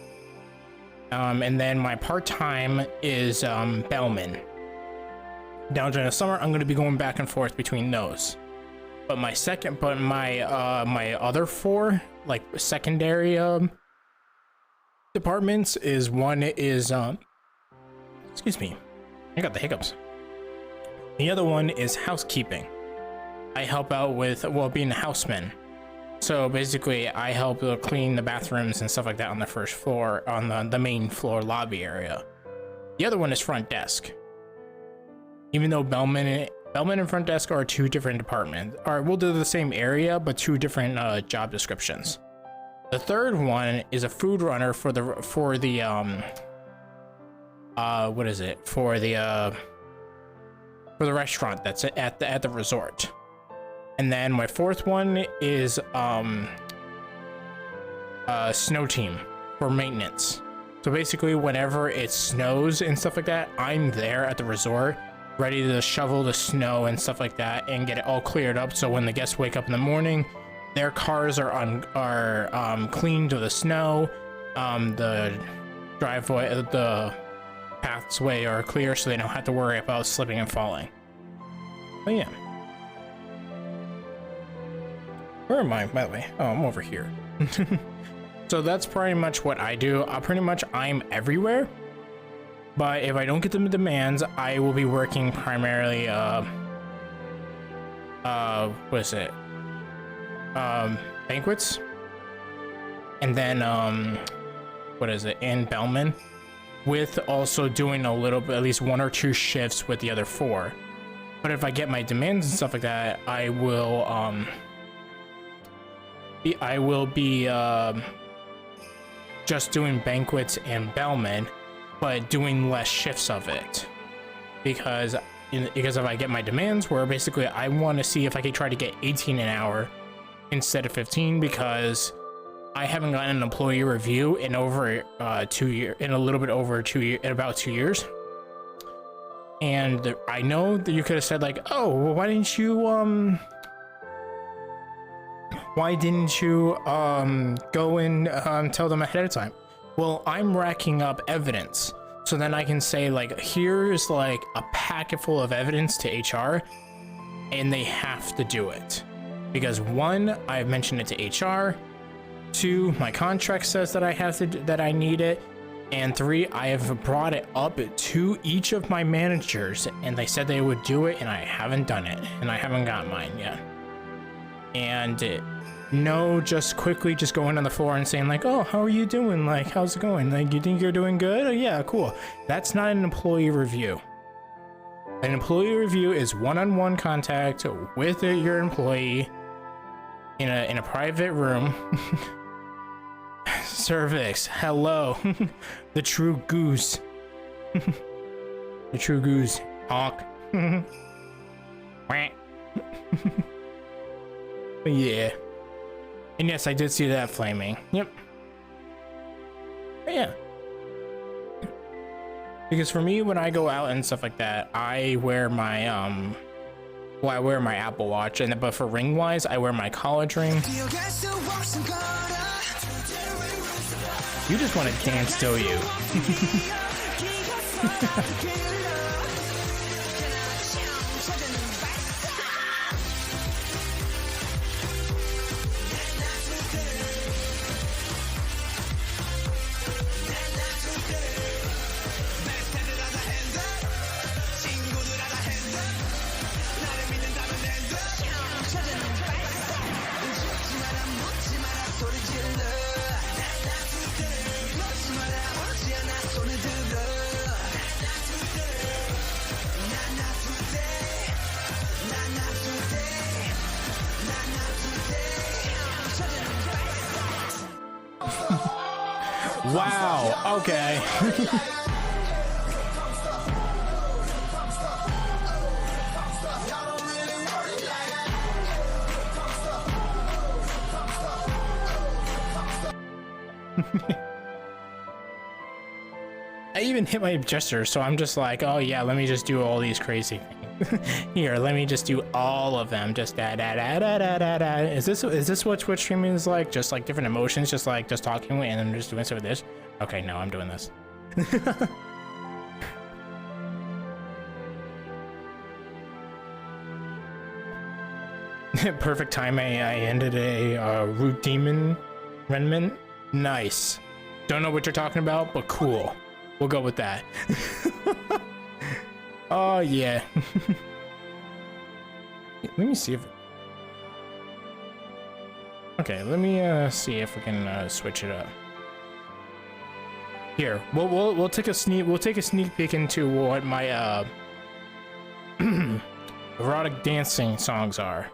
and then my part-time is bellman. Down during the summer, I'm going to be going back and forth between those. But my my other 4 like secondary departments is, one is excuse me, I got the hiccups. The other one is housekeeping. I help out with, well, being a houseman. So basically, I help clean the bathrooms and stuff like that on the first floor, on the main floor lobby area. The other one is front desk. Even though bellman and front desk are 2 different departments, or we'll do the same area, but 2 different job descriptions. The third one is a food runner for the what is it? For the restaurant that's at the resort. And then my fourth one is snow team for maintenance. So basically whenever it snows and stuff like that, I'm there at the resort ready to shovel the snow and stuff like that and get it all cleared up, so when the guests wake up in the morning, their cars are cleaned of the snow, the driveway, the pathway are clear, so they don't have to worry about slipping and falling. But yeah. Where am I, by the way? Oh, I'm over here. So that's pretty much what I do. I'm everywhere. But if I don't get the demands, I will be working primarily, what is it? Banquets. And then, what is it? In Bellman. With also doing a little bit, at least 1 or 2 shifts with the other 4. But if I get my demands and stuff like that, I will be just doing banquets in Bellman, but doing less shifts of it, because if I get my demands, where basically I want to see if I can try to get 18 an hour instead of 15, because I haven't gotten an employee review in over 2 years, in a little bit over 2 years, in about 2 years. And I know that you could have said like, oh, well, why didn't you go and tell them ahead of time? Well, I'm racking up evidence, so then I can say like, here's like a packet full of evidence to HR, and they have to do it. Because 1, I've mentioned it to HR, 2, my contract says that I have to, that I need it, and 3, I have brought it up to each of my managers, and they said they would do it, and I haven't done it, and I haven't got mine yet. And no, just quickly just going on the floor and saying like, oh, how are you doing? Like, how's it going? Like, you think you're doing good? Oh, yeah, cool. That's not an employee review. An employee review is one-on-one contact with your employee in a private room. Cervix, hello. The true goose. The true goose. Honk. Yeah. And yes, I did see that flaming. Yep. But yeah. Because for me, when I go out and stuff like that, I wear my I wear my Apple Watch, but for ring wise, I wear my college ring. You just want to dance, don't you? Wow, okay. I even hit my gesture, so I'm just like, oh yeah, let me just do all these crazy things. Here, let me just do all of them. Just da da da da da da da. Is this what Twitch streaming is like? Just like different emotions, just talking and then just doing some of this. Okay, no, I'm doing this. Perfect time. I ended a root demon remnant. Nice. Don't know what you're talking about, but cool. We'll go with that. Oh yeah. Let me see if. Okay, let me see if we can switch it up. Here, we'll take a sneak peek into what my erotic dancing songs are.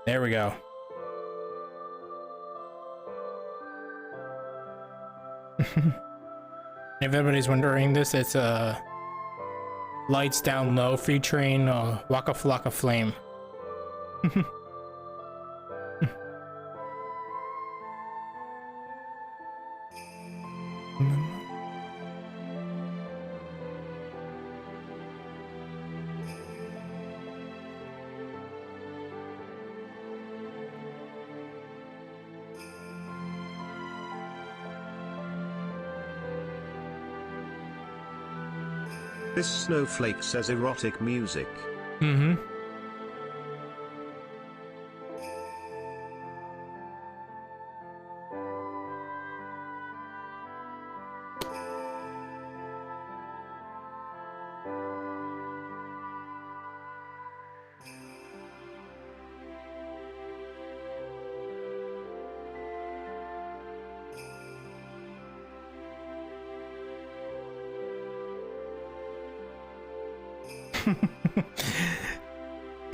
There we go. If anybody's wondering this, it's Lights Down Low featuring Waka Flocka Flame. This snowflake says erotic music. Mm-hmm.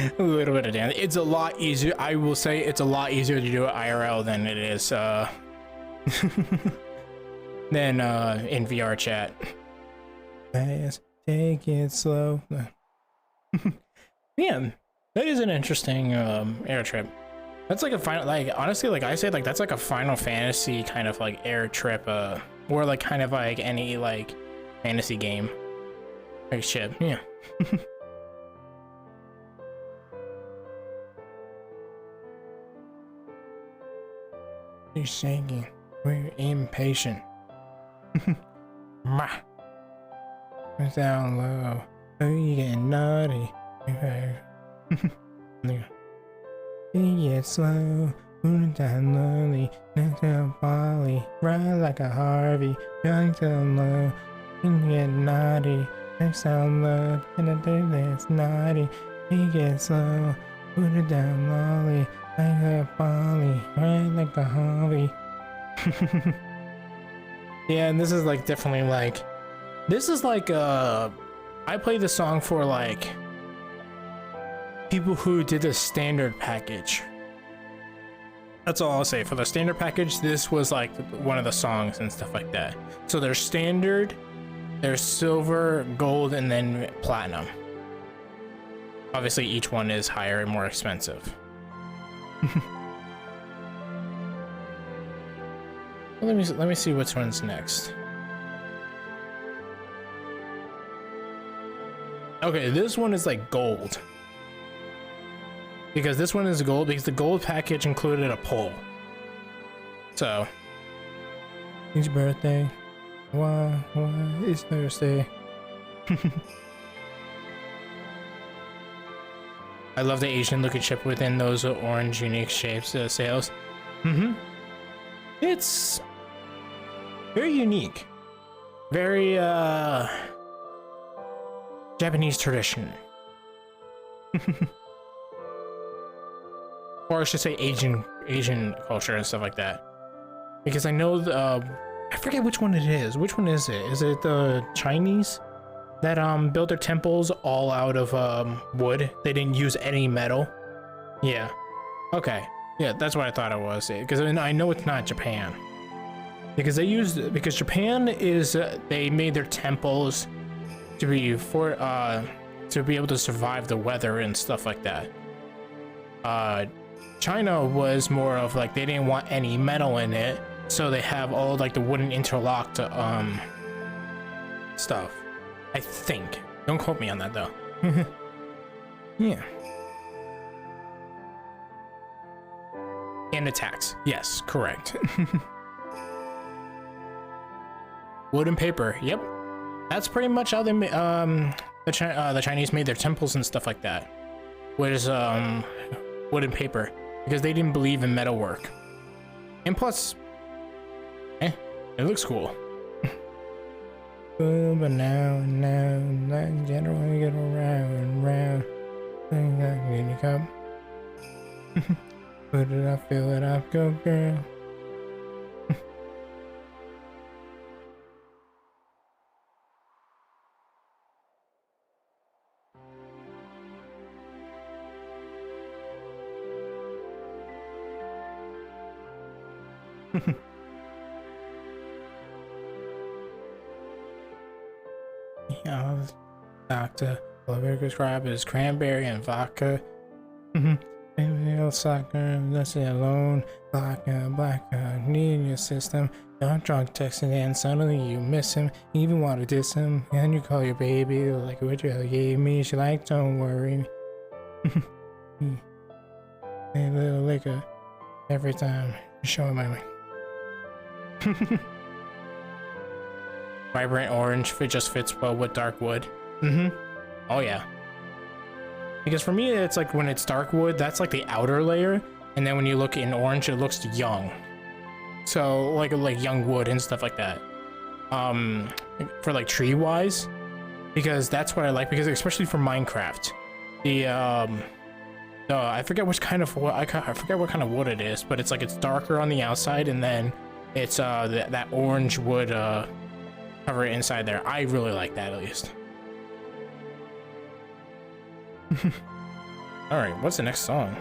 A little bit of dance. It's a lot easier. I will say it's a lot easier to do it IRL than it is than in VR chat. Fast, take it slow. Man, that is an interesting air trip. That's like a final, like honestly, like I said, like that's like a Final Fantasy kind of like air trip, or like kind of like any like fantasy game. Like shit, yeah. You're shaking. We're impatient. Ma. Down low. Oh, you getting naughty. You get slow. Moving down lonely. Next to Polly. Ride like a Harvey. Going down low. You get naughty. Next down low. Gonna do this naughty. You get slow. Put it down lolly. Like a Polly. Ride like a Harvey. Yeah, and this is like definitely like, this is like I play this song for like people who did the standard package. That's all I'll say. For the standard package, this was like one of the songs and stuff like that. So there's standard, there's silver, gold, and then platinum. Obviously each one is higher and more expensive. Let me see which one's next. Okay, this one is like gold. Because this one is gold because the gold package included a pole. So, it's birthday. Why it's Thursday. I love the Asian looking chip within those orange unique shapes sails. It's very unique. Very Japanese tradition. Or I should say Asian culture and stuff like that. Because I know I forget which one it is. Which one is it? Is it the Chinese that built their temples all out of wood? They didn't use any metal. Yeah. Okay. Yeah, that's what I thought it was. Because I know it's not Japan. Because Japan is they made their temples to be able to survive the weather and stuff like that. China was more of like they didn't want any metal in it, so they have all like the wooden interlocked stuff. I think. Don't quote me on that though. Yeah. And attacks. Yes, correct. Wood and paper. Yep. That's pretty much how they the Chinese made their temples and stuff like that. Was wood and paper because they didn't believe in metalwork. And plus, it looks cool. But now, like generally get around and round. When you come, put it up, fill it up, go girl. Yeah, doctor prescribe is cranberry and vodka. Baby, soccer, that's it alone. Black, need in your system. Don't drunk texting and suddenly you miss him. You even want to diss him. And you call your baby like what you gave me. She like, don't worry. A little liquor every time you show my way. Vibrant orange just fits well with dark wood. Oh yeah. Because for me, it's like when it's dark wood, that's like the outer layer, and then when you look in orange, it looks young. So like young wood and stuff like that. For like tree wise, because that's what I like. Because especially for Minecraft, I forget which kind of I forget what kind of wood it is, but it's like it's darker on the outside, and then it's that orange wood cover inside there. I really like that at least. All right, what's the next song?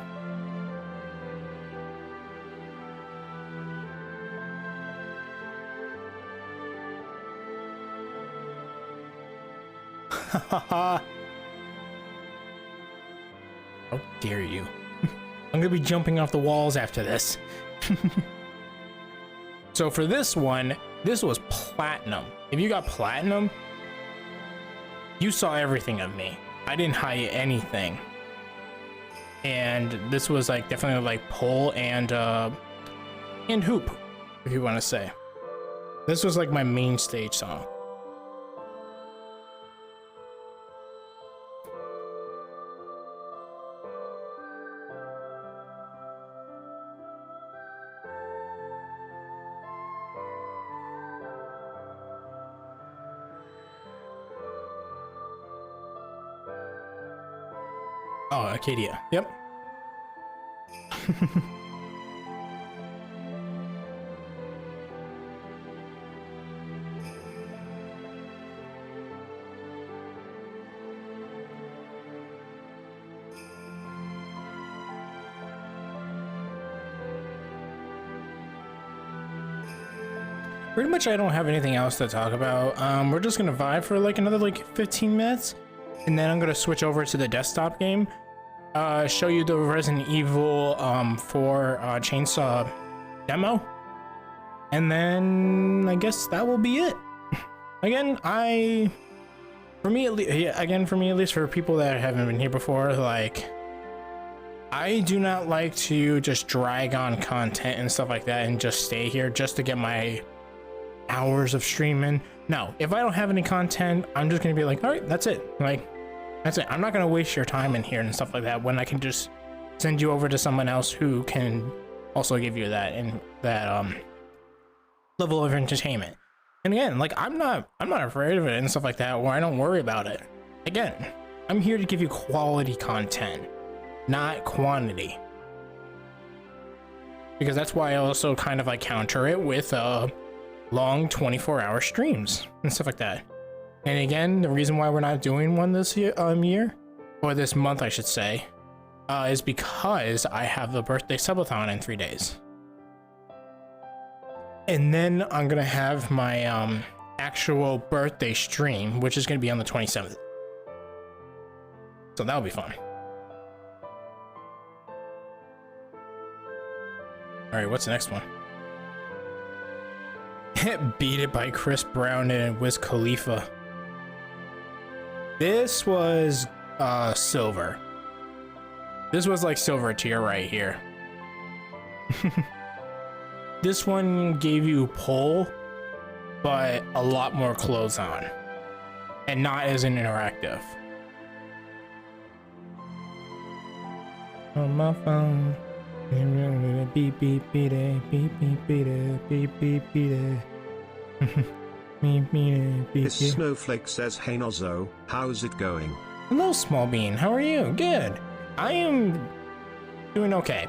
How dare you? I'm gonna be jumping off the walls after this. So for this one, this was platinum. If you got platinum, you saw everything of me. I didn't hide anything. And this was like definitely like pole and hoop, if you want to say. This was like my main stage song. Oh, Acadia. Yep. Pretty much I don't have anything else to talk about. We're just gonna vibe for like another like 15 minutes. And then I'm gonna switch over to the desktop game, show you the Resident Evil 4 chainsaw demo, and then I guess that will be it. Again, for me at least, for people that haven't been here before, like I do not like to just drag on content and stuff like that and just stay here just to get my hours of streaming. No, if I don't have any content, I'm just gonna be like, all right, that's it. Like, that's it. I'm not gonna waste your time in here and stuff like that when I can just send you over to someone else who can also give you that and that level of entertainment. And again, like I'm not afraid of it and stuff like that, or I don't worry about it. Again, I'm here to give you quality content, not quantity. Because that's why I also kind of like counter it with long 24-hour streams and stuff like that. And again, the reason why we're not doing one this year, or this month, I should say, is because I have the birthday subathon in 3 days. And then I'm gonna have my actual birthday stream, which is gonna be on the 27th. So that'll be fun. All right, what's the next one? Beat It by Chris Brown and Wiz Khalifa. This was silver. This was like silver tier right here. This one gave you pull, but a lot more clothes on, and not as an interactive. On my phone. Beep beep beat it, beep beep beat it, beep beep beat it. Beep beat it, beep. This snowflake says, "Hey Nozzo, how's it going?" Hello, Small Bean. How are you? Good. I am doing okay.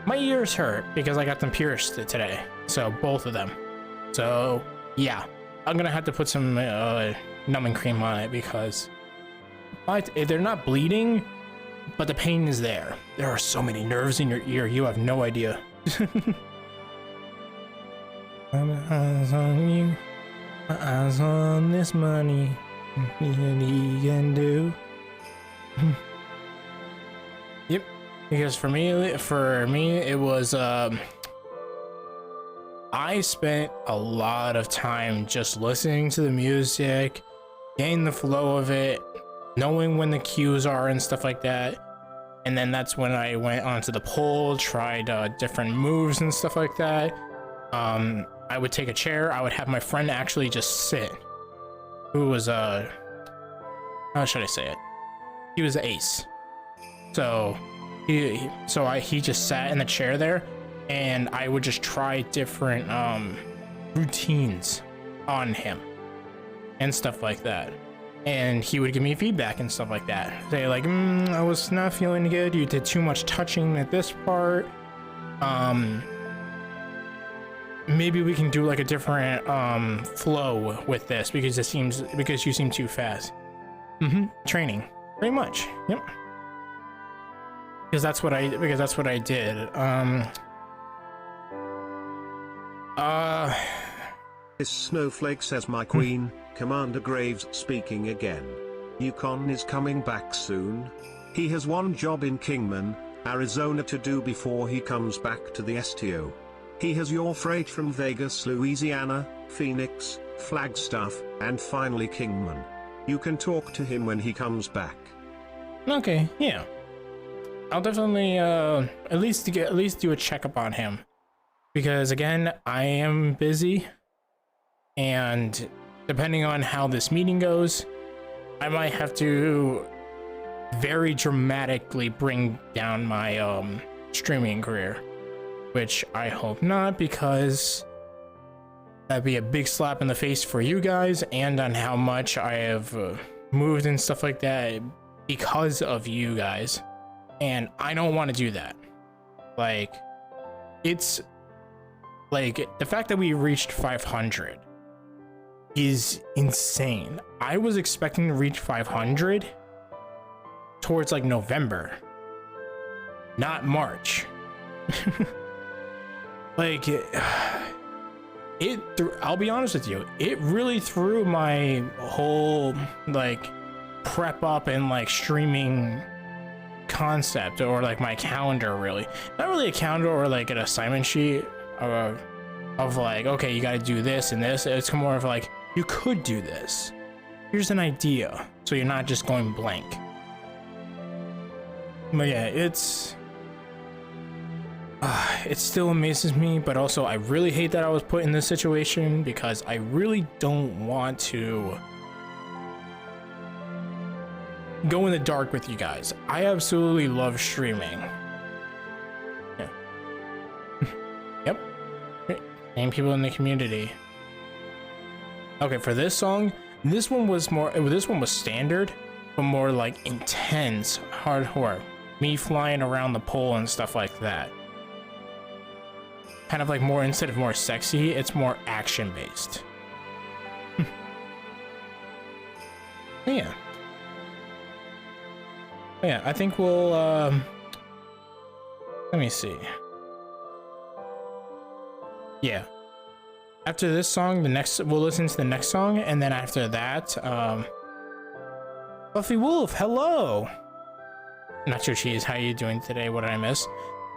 My ears hurt because I got them pierced today. So both of them. So yeah, I'm gonna have to put some numbing cream on it because they're not bleeding, but the pain is there. There are so many nerves in your ear, you have no idea. My eyes on you, my eyes on this money. Nothing he can do. Yep. Because for me, it was I spent a lot of time just listening to the music, getting the flow of it, knowing when the cues are and stuff like that. And then that's when I went onto the pole, tried different moves and stuff like that. I would take a chair. I would have my friend actually just sit. Who was how should I say it? He was the ace. So he just sat in the chair there, and I would just try different routines on him and stuff like that. And he would give me feedback and stuff like that. Say like, I was not feeling good. You did too much touching at this part. Maybe we can do like a different flow with this because you seem too fast. Training, pretty much. Yep. Because that's what I did. This snowflake says, my queen, Commander Graves speaking again. Yukon is coming back soon. He has one job in Kingman, Arizona to do before he comes back to the STO. He has your freight from Vegas, Louisiana, Phoenix, Flagstaff, and finally Kingman. You can talk to him when he comes back. Okay, yeah. I'll definitely at least do a checkup on him. Because again, I am busy, and depending on how this meeting goes, I might have to very dramatically bring down my streaming career, which I hope not, because that'd be a big slap in the face for you guys and on how much I have moved and stuff like that because of you guys, and I don't want to do that. Like, it's like the fact that we reached 500 is insane. I was expecting to reach 500 towards like November, not March. Like I'll be honest with you, it really threw my whole like prep up and like streaming concept, or like my calendar. Really, not really a calendar or like an assignment sheet of like, okay, you got to do this and this. It's more of like, you could do this, here's an idea, so you're not just going blank. But yeah, it still amazes me, but also I really hate that I was put in this situation, because I really don't want to go in the dark with you guys. I absolutely love streaming. Yeah. Yep. Same people in the community. Okay, for this song, this one was standard, but more like intense, hardcore. Me flying around the pole and stuff like that. Kind of like more, instead of more sexy, it's more action based. Yeah. Yeah, I think we'll let me see. Yeah. After this song, we'll listen to the next song, and then after that, Buffy Wolf, hello. Nacho Cheese, how you doing today? What did I miss?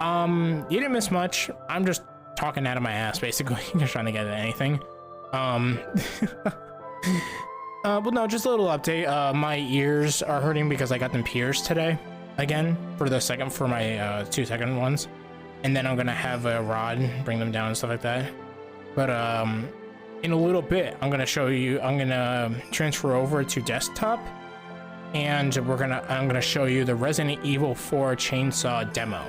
You didn't miss much. I'm just talking out of my ass, basically. Just trying to get at anything. But no, just a little update. My ears are hurting because I got them pierced today again for my 2 second ones, and then I'm gonna have a rod bring them down and stuff like that. But in a little bit, I'm gonna transfer over to desktop, and I'm gonna show you the Resident Evil 4 chainsaw demo.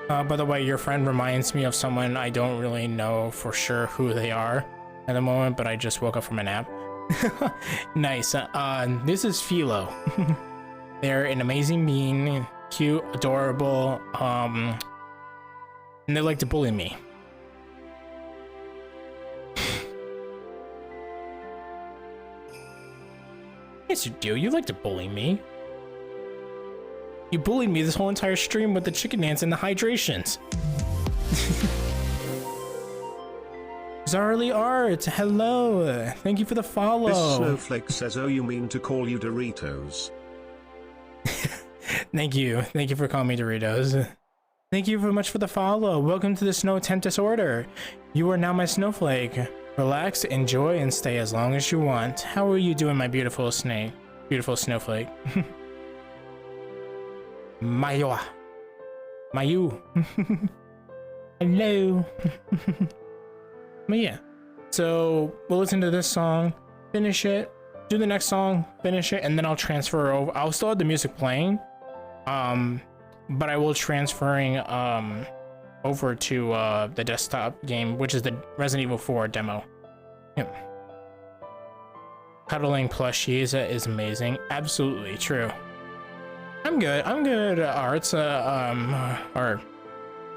By the way, your friend reminds me of someone. I don't really know for sure who they are at the moment, but I just woke up from a nap. Nice. This is Philo. They're an amazing being, cute, adorable, and they like to bully me. Yes, you do. You like to bully me. You bullied me this whole entire stream with the chicken dance and the hydrations. Zarly Art, hello. Thank you for the follow. This snowflake says, oh, you mean to call you Doritos? Thank you. Thank you for calling me Doritos. Thank you very much for the follow. Welcome to the Snow Tent Disorder. You are now my snowflake. Relax, enjoy, and stay as long as you want. How are you doing, my beautiful snake? Beautiful snowflake. Mayu. Mayu. Hello. But yeah. So we'll listen to this song, finish it, do the next song, finish it, and then I'll transfer over. I'll still have the music playing. But I will transferring over to the desktop game, which is the Resident Evil 4 demo. Yep. Cuddling plushies is amazing. Absolutely true. I'm good, Arts. Or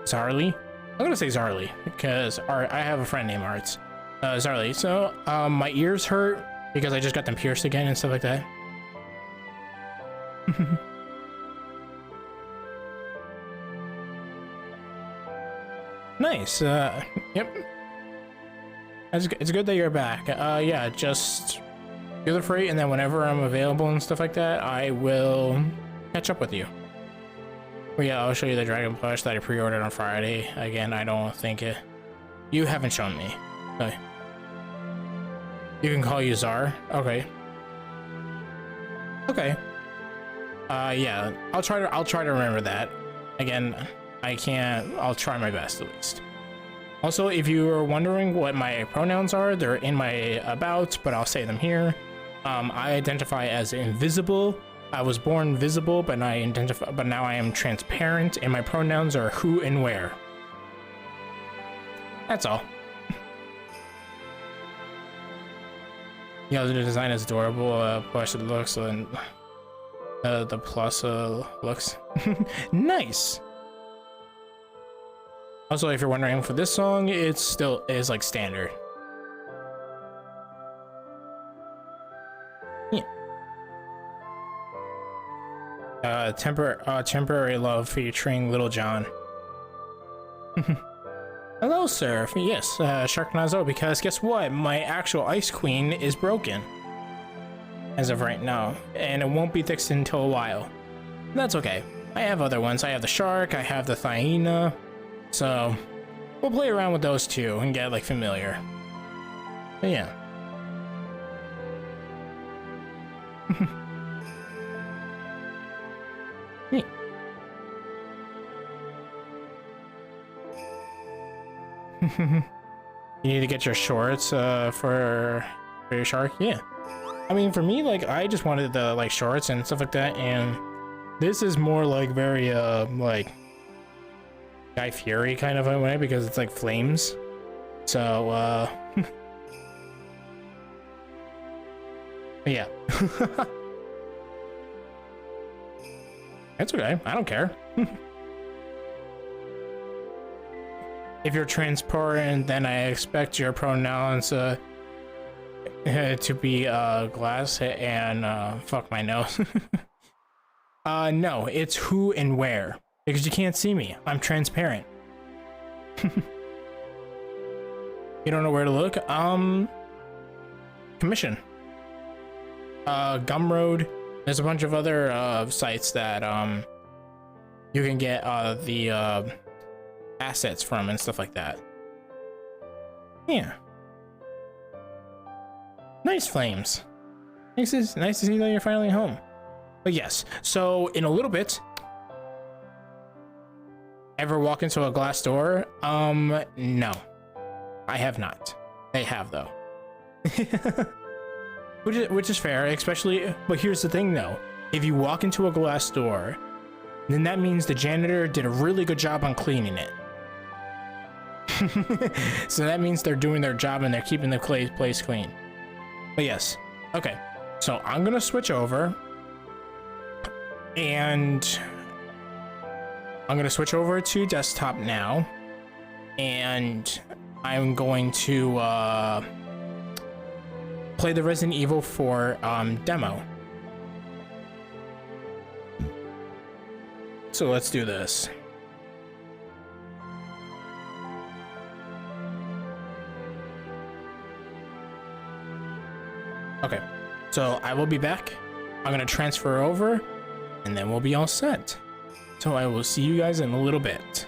Zarly. I'm gonna say Zarly because I have a friend named Arts. Zarly. So my ears hurt because I just got them pierced again and stuff like that. Nice. Yep. It's good that you're back. Yeah, just do the freight, and then whenever I'm available and stuff like that, I will catch up with you. But yeah, I'll show you the Dragon Plush that I pre-ordered on Friday. Again, I don't think it. You haven't shown me. Okay. You can call you Czar. Okay. Okay. Yeah, I'll try to remember that. Again, I can't. I'll try my best at least. Also, if you are wondering what my pronouns are, they're in my about, but I'll say them here. I identify as invisible. I was born visible, but now I am transparent, and my pronouns are who and where. That's all. Yeah, the design is adorable. Plus it looks, and the plus looks nice. Also, if you're wondering for this song, it still is like standard. Yeah. Temporary Love featuring Little John. Hello, sir. Yes, Sharknazo, because guess what? My actual Ice Queen is broken. As of right now, and it won't be fixed until a while. That's okay. I have other ones. I have the Shark, I have the Hyena. So, we'll play around with those two and get, like, familiar. But yeah. Neat. You need to get your shorts, for your Shark? Yeah. I mean, for me, like, I just wanted the, like, shorts and stuff like that, and this is more, like, very, like, Guy Fury kind of a way, because it's like flames. So yeah. It's okay, I don't care. If you're transparent, then I expect your pronouns to be glass and fuck my nose. No, it's who and where. Because you can't see me. I'm transparent. You don't know where to look? Commission. Gumroad. There's a bunch of other sites that you can get the assets from and stuff like that. Yeah. Nice, Flames. Nice to see that you're finally home. But yes, so in a little bit. Ever walk into a glass door? No. I have not. They have, though. which is fair, especially, but here's the thing, though. If you walk into a glass door, then that means the janitor did a really good job on cleaning it. So that means they're doing their job and they're keeping the place clean. But yes. Okay. So I'm gonna switch over. And I'm going to switch over to desktop now, and I'm going to play the Resident Evil 4 demo. So let's do this. Okay, so I will be back. I'm gonna transfer over, and then we'll be all set. So I will see you guys in a little bit.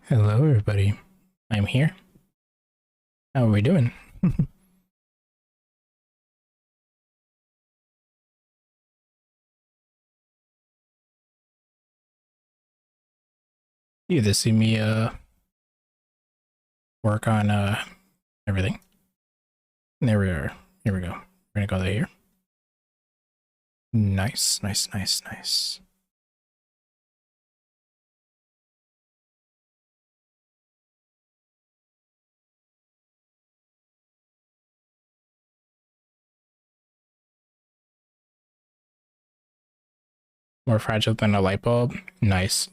Hello, everybody. I'm here. How are we doing? You just see me work on everything. There we are. Here we go. We're gonna go there here. Nice, nice, nice, nice. More fragile than a light bulb. Nice.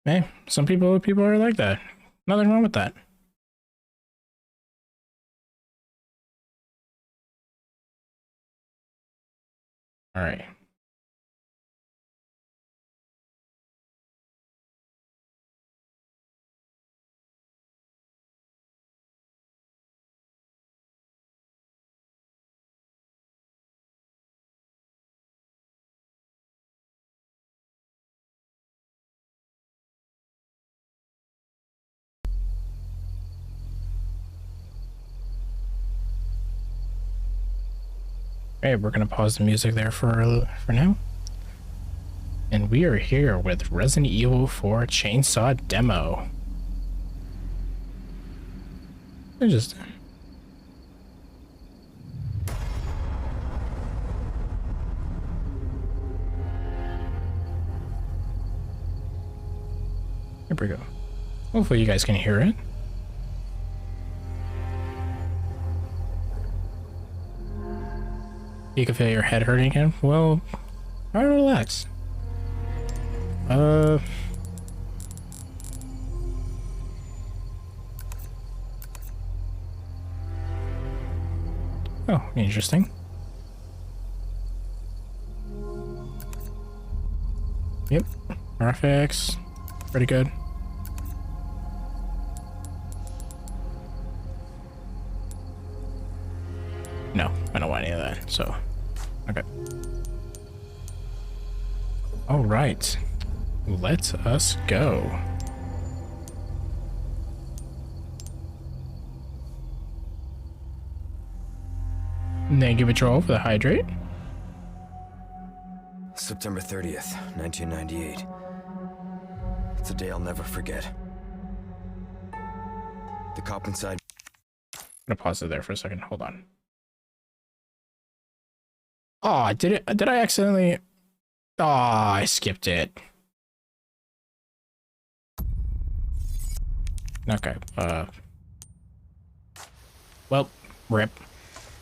Hey, some people are like that. Nothing wrong with that. All right. Okay, we're gonna pause the music there for now. And we are here with Resident Evil 4 Chainsaw Demo. Interesting. Here we go. Hopefully you guys can hear it. You can feel your head hurting again? Well, try to relax. Oh, interesting. Yep, graphics, pretty good. No, I don't want any of that, so, okay. All right, let us go. Thank you, Patrol, for the hydrate. September 30th, 1998. It's a day I'll never forget. The cop inside. I'm gonna pause it there for a second. Hold on. Oh, did I accidentally? Oh, I skipped it. Okay. Well, rip.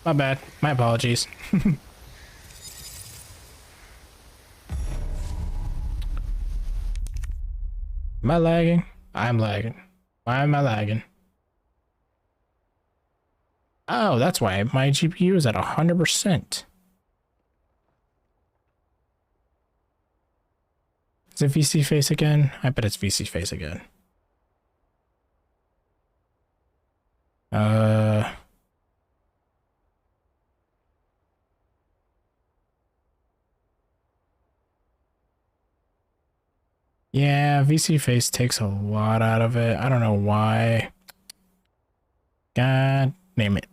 My bad. My apologies. Am I lagging? I'm lagging. Why am I lagging? Oh, that's why my GPU is at 100%. Is it VC face again? I bet it's VC face again. Yeah, VC face takes a lot out of it. I don't know why. God damn it.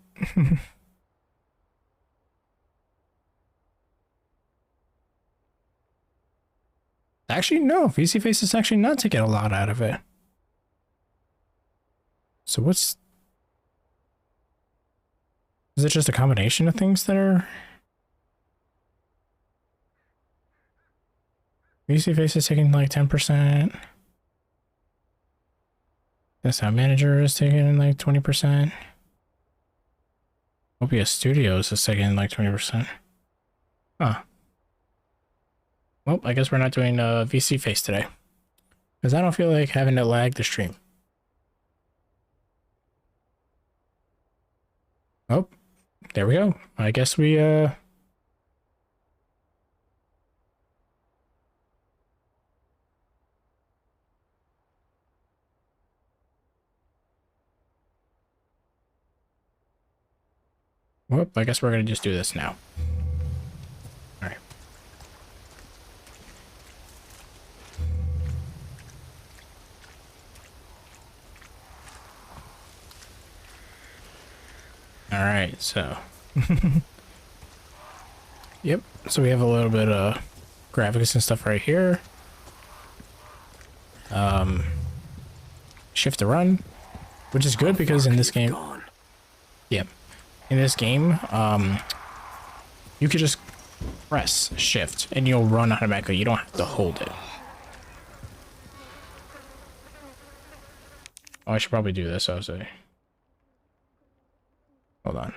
Actually, no. VC face is actually not taking a lot out of it. So what's... Is it just a combination of things that are... VC face is taking like 10%. The sound manager is taking like 20%. OBS Studios is taking like 20%. Huh. Well, I guess we're not doing VC face today. Because I don't feel like having to lag the stream. Oh, there we go. I guess we well, I guess we're gonna just do this now. Alright. Alright, so yep, so we have a little bit of graphics and stuff right here. Shift to run, which is good because in this game, yep, in this game, you could just press shift and you'll run automatically. You don't have to hold it. Oh, I should probably do this, I was say. Hold on.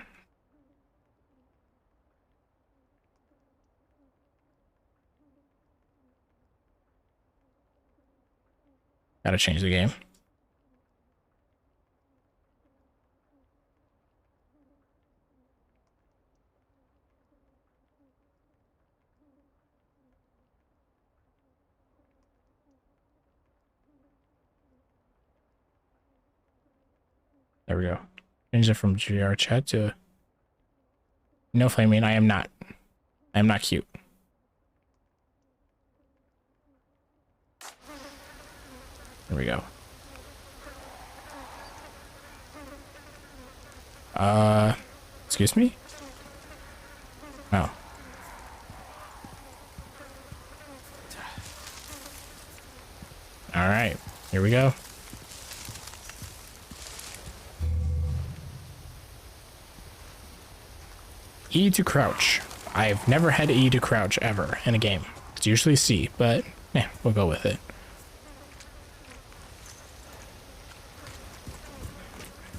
Gotta change the game. There we go. Change it from GR chat to no flaming. I am not. I am not cute. There we go. Excuse me? Oh. All right, here we go. E to crouch. I've never had E to crouch ever in a game. It's usually C, but yeah, we'll go with it.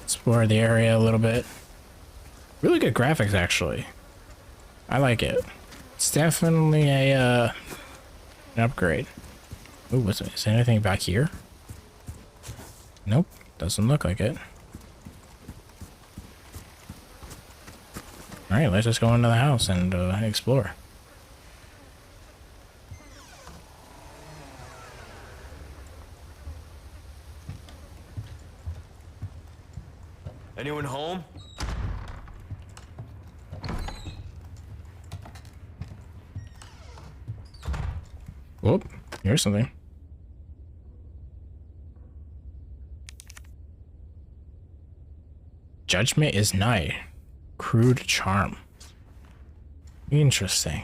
Explore the area a little bit. Really good graphics, actually. I like it. It's definitely a an upgrade. Ooh, is there anything back here? Nope, doesn't look like it. All right, let's just go into the house and explore. Anyone home? Whoop, here's something. Judgment is nigh. Crude charm. Interesting.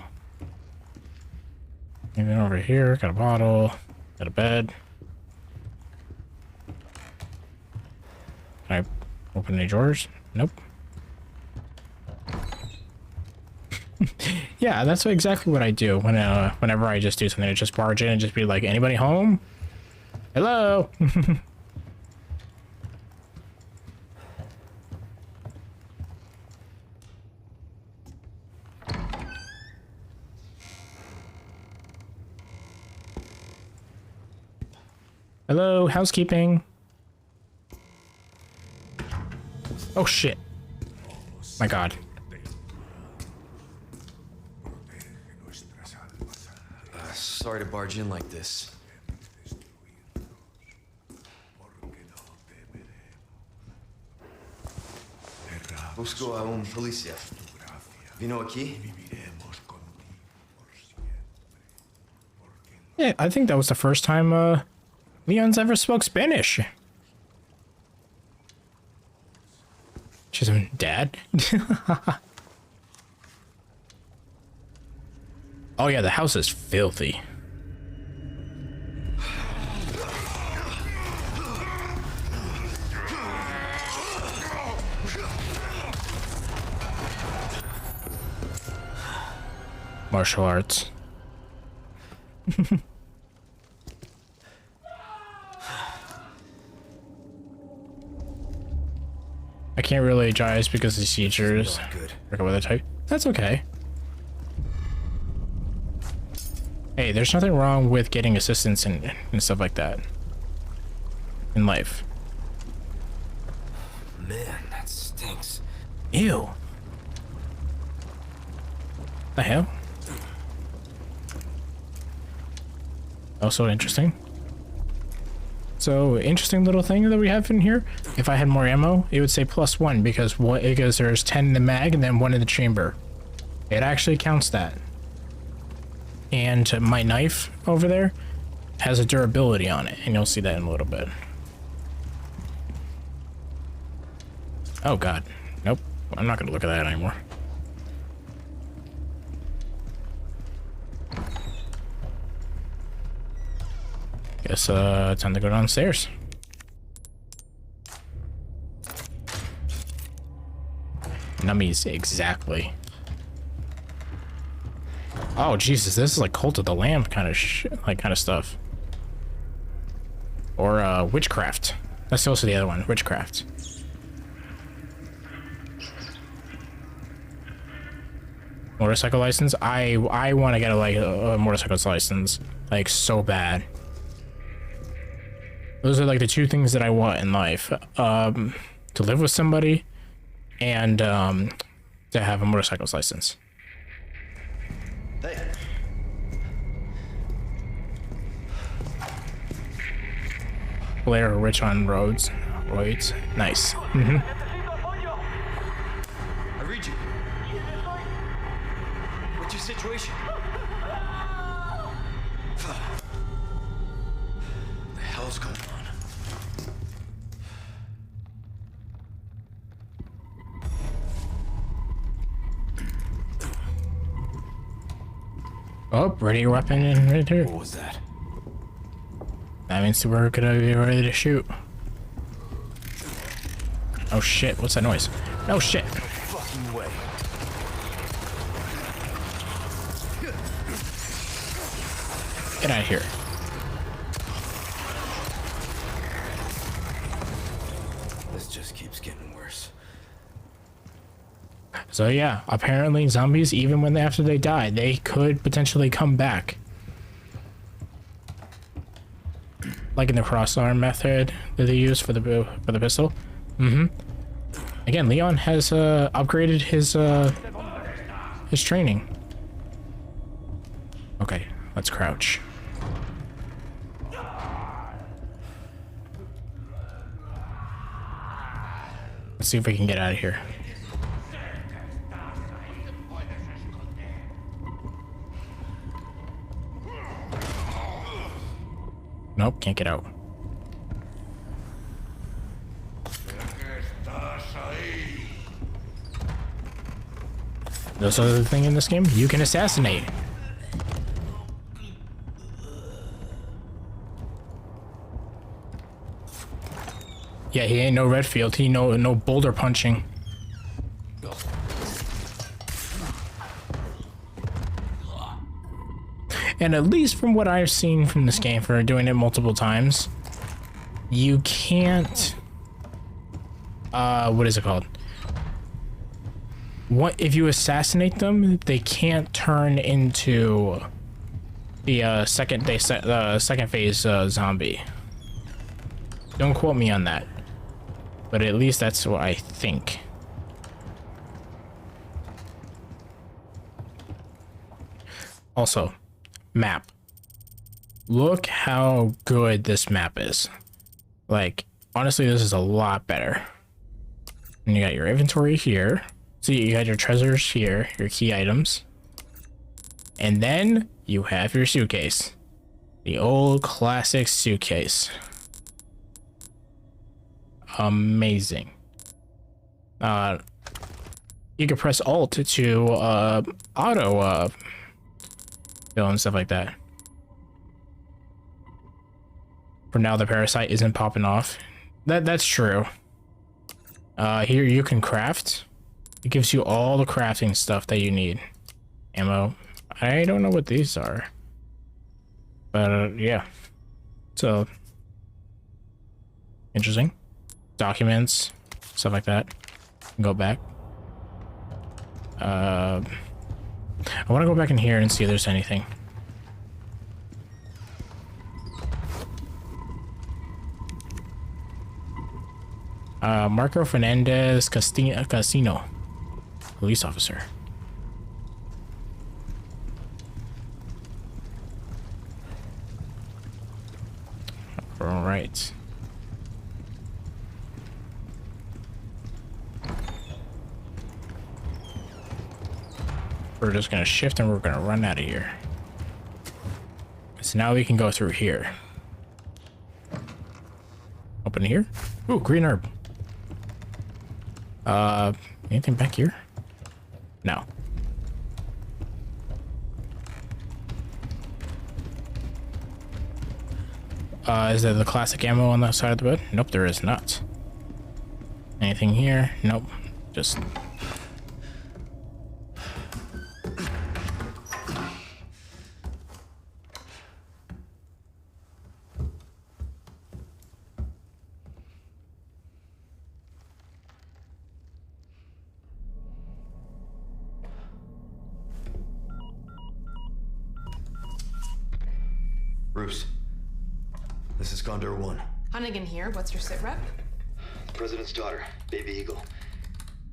Anything over here? Got a bottle. Got a bed. Can I open any drawers? Nope. Yeah, that's exactly what I do when whenever I just do something. I just barge in and just be like, anybody home? Hello? Hello, housekeeping. Oh shit. My god. Sorry to barge in like this. Busco a un policía. Vino aquí? Yeah, I think that was the first time Leon's ever spoke Spanish. She's a dad. Oh yeah, the house is filthy. Martial arts. I can't really adjust because the seizures. Forget what the type. That's okay. Hey, there's nothing wrong with getting assistance and stuff like that in life. Man, that stinks. Ew. The hell? Also interesting. So, interesting little thing that we have in here. If I had more ammo, it would say +1 because there's 10 in the mag and then 1 in the chamber. It actually counts that. And my knife over there has a durability on it, and you'll see that in a little bit. Oh god. Nope. I'm not gonna look at that anymore. Guess time to go downstairs. Nummies, exactly. Oh Jesus, this is like Cult of the Lamb kind of stuff. Or witchcraft. That's also the other one, witchcraft. Motorcycle license. I want to get a motorcycle license like so bad. Those are like the two things that I want in life. To live with somebody and to have a motorcycle's license. Hey. Blair rich on roads. Roids. Nice. Mm-hmm. I read you. What's your situation? What the hell's going on? Oh, ready your weapon and ready to. What was that? That means we're gonna be ready to shoot. Oh shit, what's that noise? No shit. No fucking way. Get out of here. This just keeps getting worse. So yeah, apparently zombies, even when after they die, they could potentially come back. Like in the crossarm method that they use for the pistol. Again, Leon has upgraded his training. Okay, let's crouch. Let's see if we can get out of here. Nope, can't get out. There's another thing in this game. You can assassinate. Yeah, he ain't no Redfield. He no boulder punching. And at least from what I've seen from this game, for doing it multiple times, you can't. What is it called? What if you assassinate them? They can't turn into the second phase zombie. Don't quote me on that, but at least that's what I think. Also, map. Look how good this map is. Like, honestly, this is a lot better. And you got your inventory here. So you got your treasures here, your key items. And then you have your suitcase. The old classic suitcase. Amazing. You can press Alt to auto fill and stuff like that. For now, the parasite isn't popping off. That's true. Here you can craft. It gives you all the crafting stuff that you need. Ammo. I don't know what these are. But yeah. So interesting. Documents, stuff like that. Go back. I want to go back in here and see if there's anything. Marco Fernandez Casino, police officer. All right. We're just gonna shift and we're gonna run out of here. So now we can go through here. Open here. Ooh, green herb. Anything back here? No. Is there the classic ammo on the side of the bed? Nope, there is not. Anything here? Nope. Just... Bruce, this is Condor 1. Hunnigan here. What's your sit rep? President's daughter, Baby Eagle.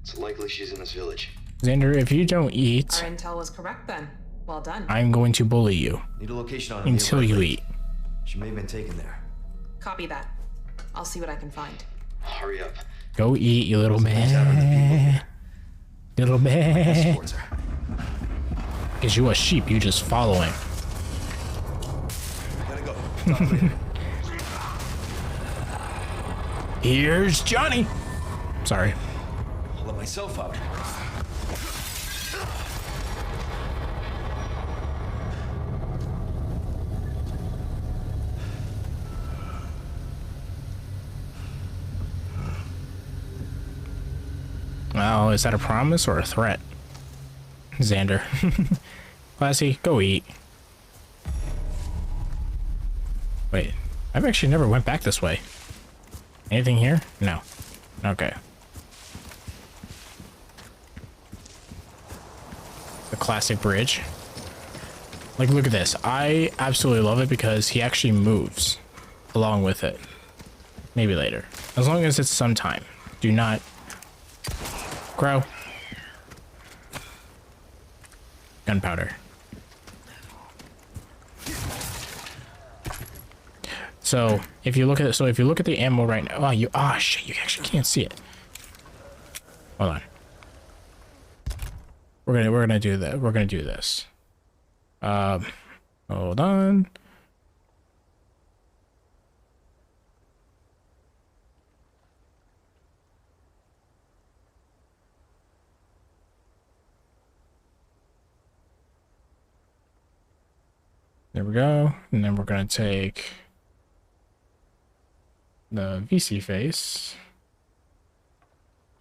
It's likely she's in this village. Xander, if you don't eat, Our intel was correct then. Well done. I'm going to bully you Need a location on a until nearby you lake. eat. She may have been taken there. Copy that. I'll see what I can find. Hurry up. Go eat, you little man. Little man. Escorts her. Because you a sheep, you just following. Gotta go. Talk later. Here's Johnny. Sorry. I'll let myself out. Well, is that a promise or a threat? Xander. Classy, go eat. Wait, I've actually never went back this way. Anything here? No. Okay. The classic bridge. Like, look at this. I absolutely love it because he actually moves along with it. Maybe later. As long as it's sometime. Do not grow. Gunpowder. So if you look at it, the ammo right now, shit, you actually can't see it. Hold on. We're gonna do that. We're gonna do this. Hold on. There we go. And then we're gonna take the VC face.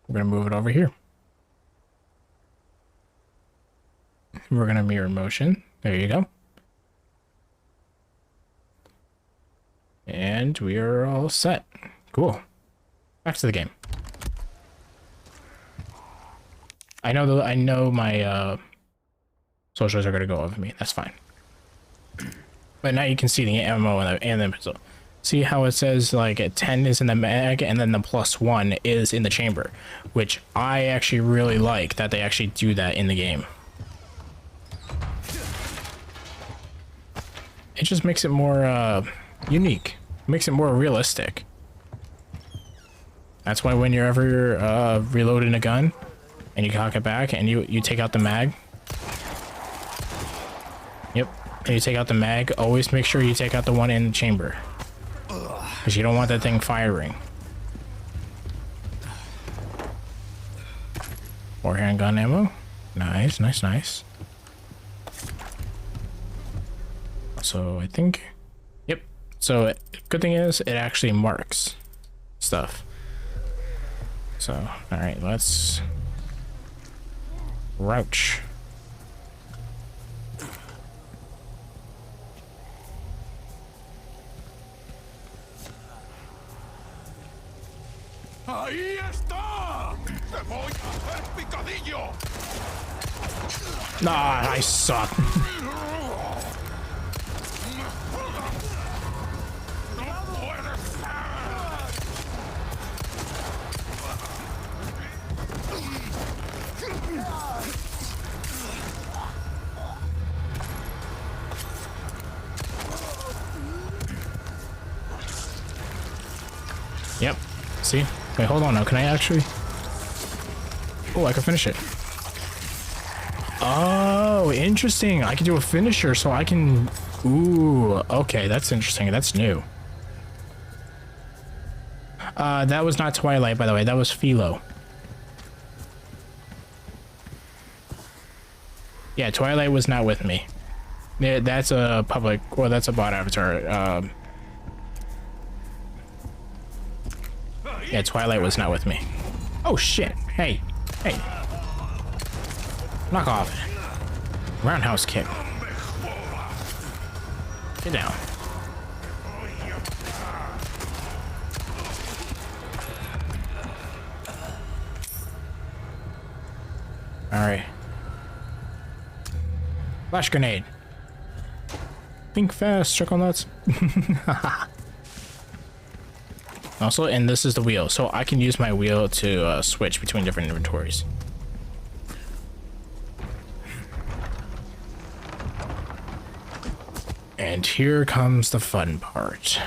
We're gonna move it over here. We're gonna mirror motion. There you go. And we are all set. Cool. Back to the game. I know my socials are gonna go over me. That's fine. But now you can see the ammo and the pistol. See how it says like 10 is in the mag and then the +1 is in the chamber, which I actually really like that they actually do that in the game. It just makes it more unique, makes it more realistic. That's why when you're ever reloading a gun and you cock it back and you take out the mag. Yep, and you take out the mag, always make sure you take out the one in the chamber. Because you don't want that thing firing. More handgun ammo. Nice, nice, nice. So I think, yep. So good thing is it actually marks stuff. So, all right, let's rouch. ¡Ahí está! ¡Te voy a hacer picadillo! Nah, I suck. Yep. See? Wait, hold on now. Can I actually? Oh, I can finish it. Oh, interesting. I can do a finisher, so I can. Ooh, okay, that's interesting. That's new. That was not Twilight, by the way. That was Philo. Yeah, Twilight was not with me. Yeah, that's a public. Well, that's a bot avatar. Yeah, Twilight was not with me. Oh shit! Hey, hey! Knock off! Roundhouse kick. Get down. All right. Flash grenade. Think fast, chuckle nuts. Also, and this is the wheel, so I can use my wheel to switch between different inventories. And here comes the fun part.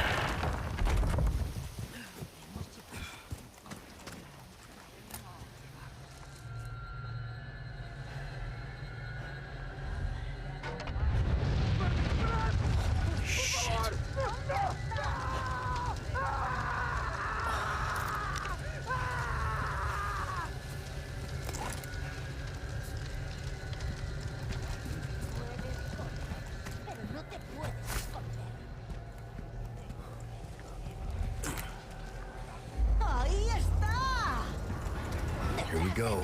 we go.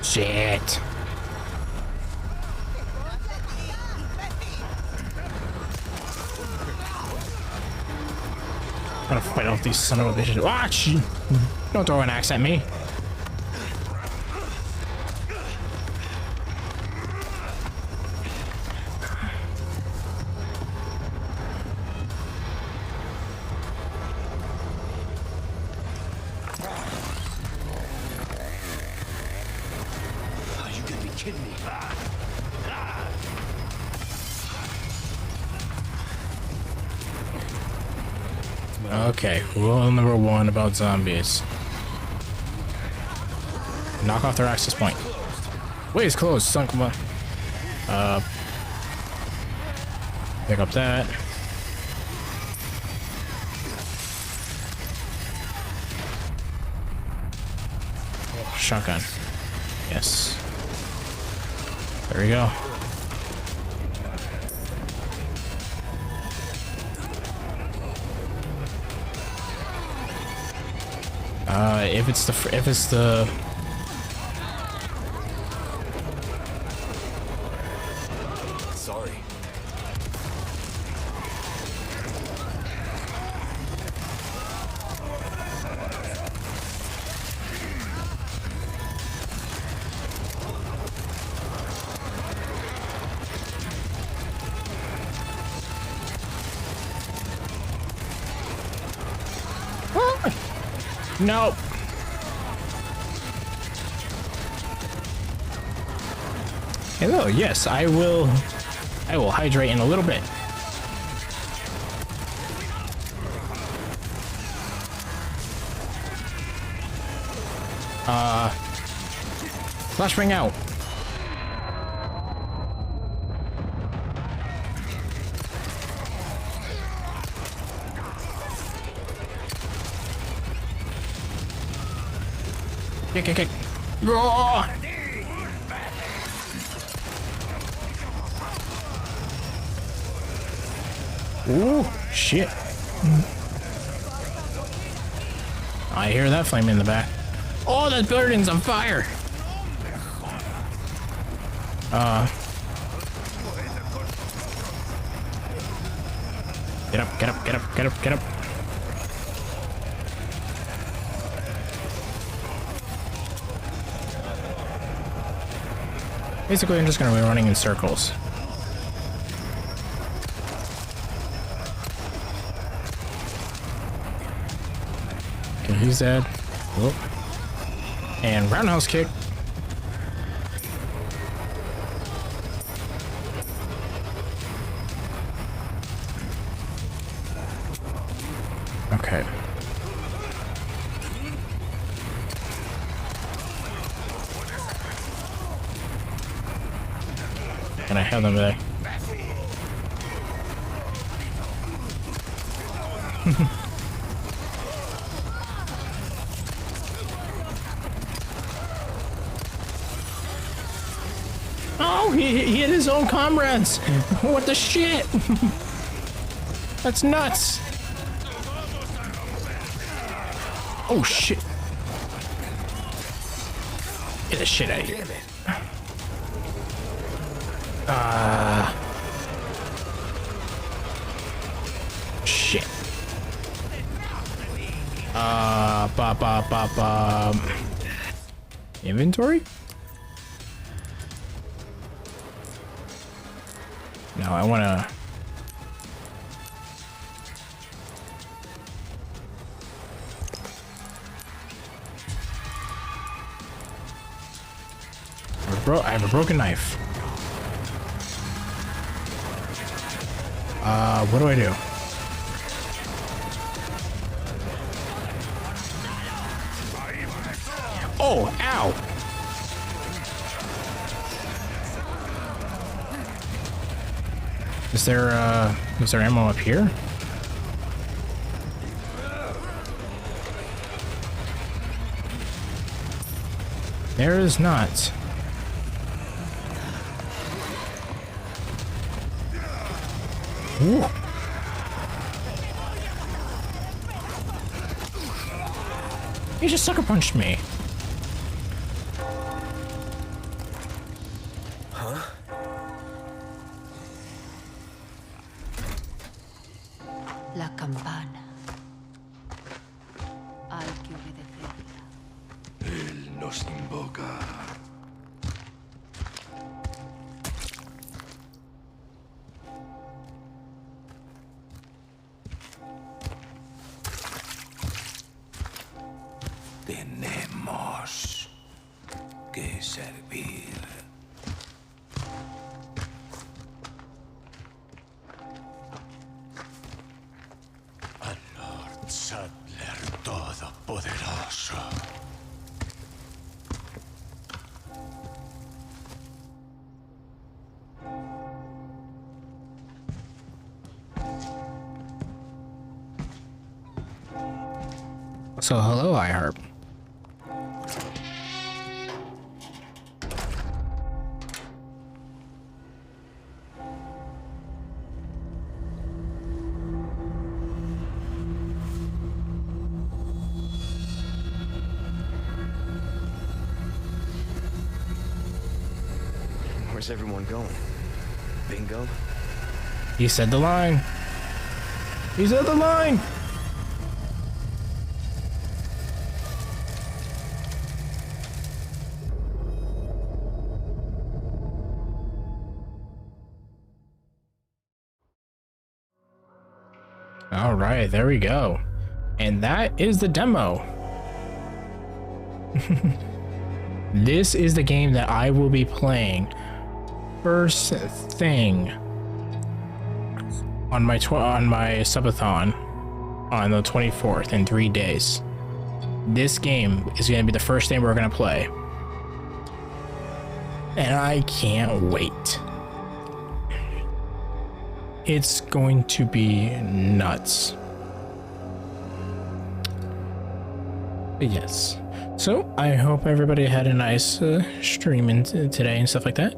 Shit. I'm gonna fight off these son of a bitches. Watch! Don't throw an axe at me. You gotta be kidding me. Okay, rule number 1 about zombies. Knock off their access point. Wait, it's closed. Son, come on. Pick up that. Oh, shotgun. Yes. There we go. If it's the Sorry. no. Hello, yes, I will hydrate in a little bit. Flashbang out. Kick. Roar! Ooh, shit. I hear that flame in the back. Oh, that building's on fire. Get up. Basically, I'm just gonna be running in circles. Okay, he's dead. Whoop. And roundhouse kick. Okay. And I have them there. Oh, he hit his own comrades. What the shit? That's nuts. Oh shit. Get the shit out of here. Shit. Inventory? No, I wanna... I have a broken knife. What do I do? Oh, ow! Is there ammo up here? There is not. Ooh. He just sucker punched me. Tenemos que servir. Al Lord Sattler Todopoderoso. So hello, iHeart. Where's everyone going? Bingo? He said the line. He said the line. All right, there we go. And that is the demo. This is the game that I will be playing first thing on my Subathon on the 24th in 3 days. This game is going to be the first thing we're going to play. And I can't wait. It's going to be nuts. Yes. So I hope everybody had a nice stream today and stuff like that.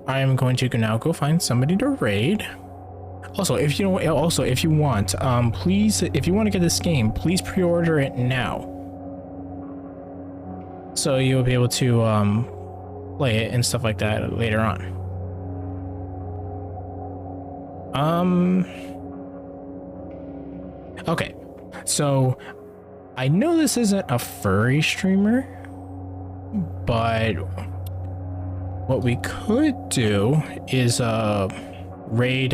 I am going to now go find somebody to raid. Also, if you want, please, if you want to get this game, please pre-order it now, so you'll be able to play it and stuff like that later on. Okay, so I know this isn't a furry streamer, but what we could do is raid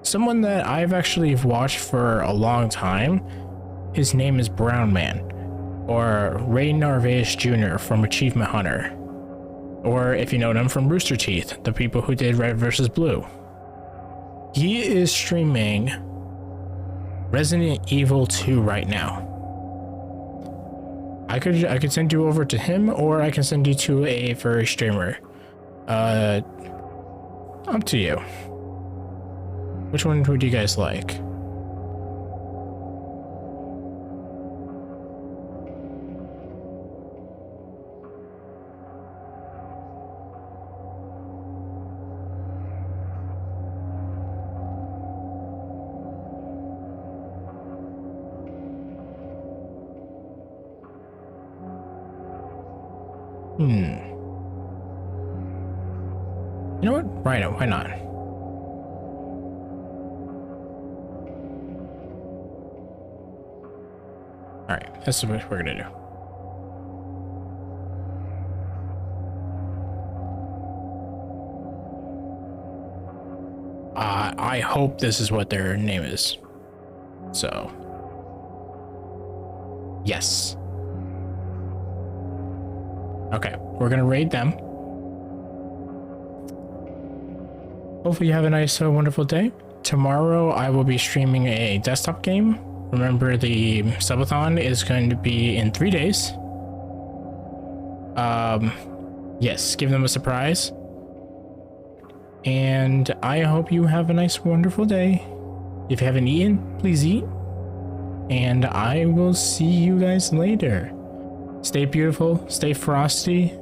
someone that I've actually watched for a long time. His name is Brown Man, or Ray Narvaez Jr. from Achievement Hunter, or if you know them from Rooster Teeth, the people who did Red vs. Blue. He is streaming Resident Evil 2 right now. I could send you over to him, or I can send you to a furry streamer. Up to you. Which one would you guys like? You know what? Right, why not? Alright, that's what we're gonna do. I hope this is what their name is. So, yes. Okay, we're gonna raid them. Hopefully you have a nice, wonderful day. Tomorrow I will be streaming a desktop game. Remember, the Subathon is going to be in 3 days. Yes, give them a surprise. And I hope you have a nice, wonderful day. If you haven't eaten, please eat. And I will see you guys later. Stay beautiful, stay frosty.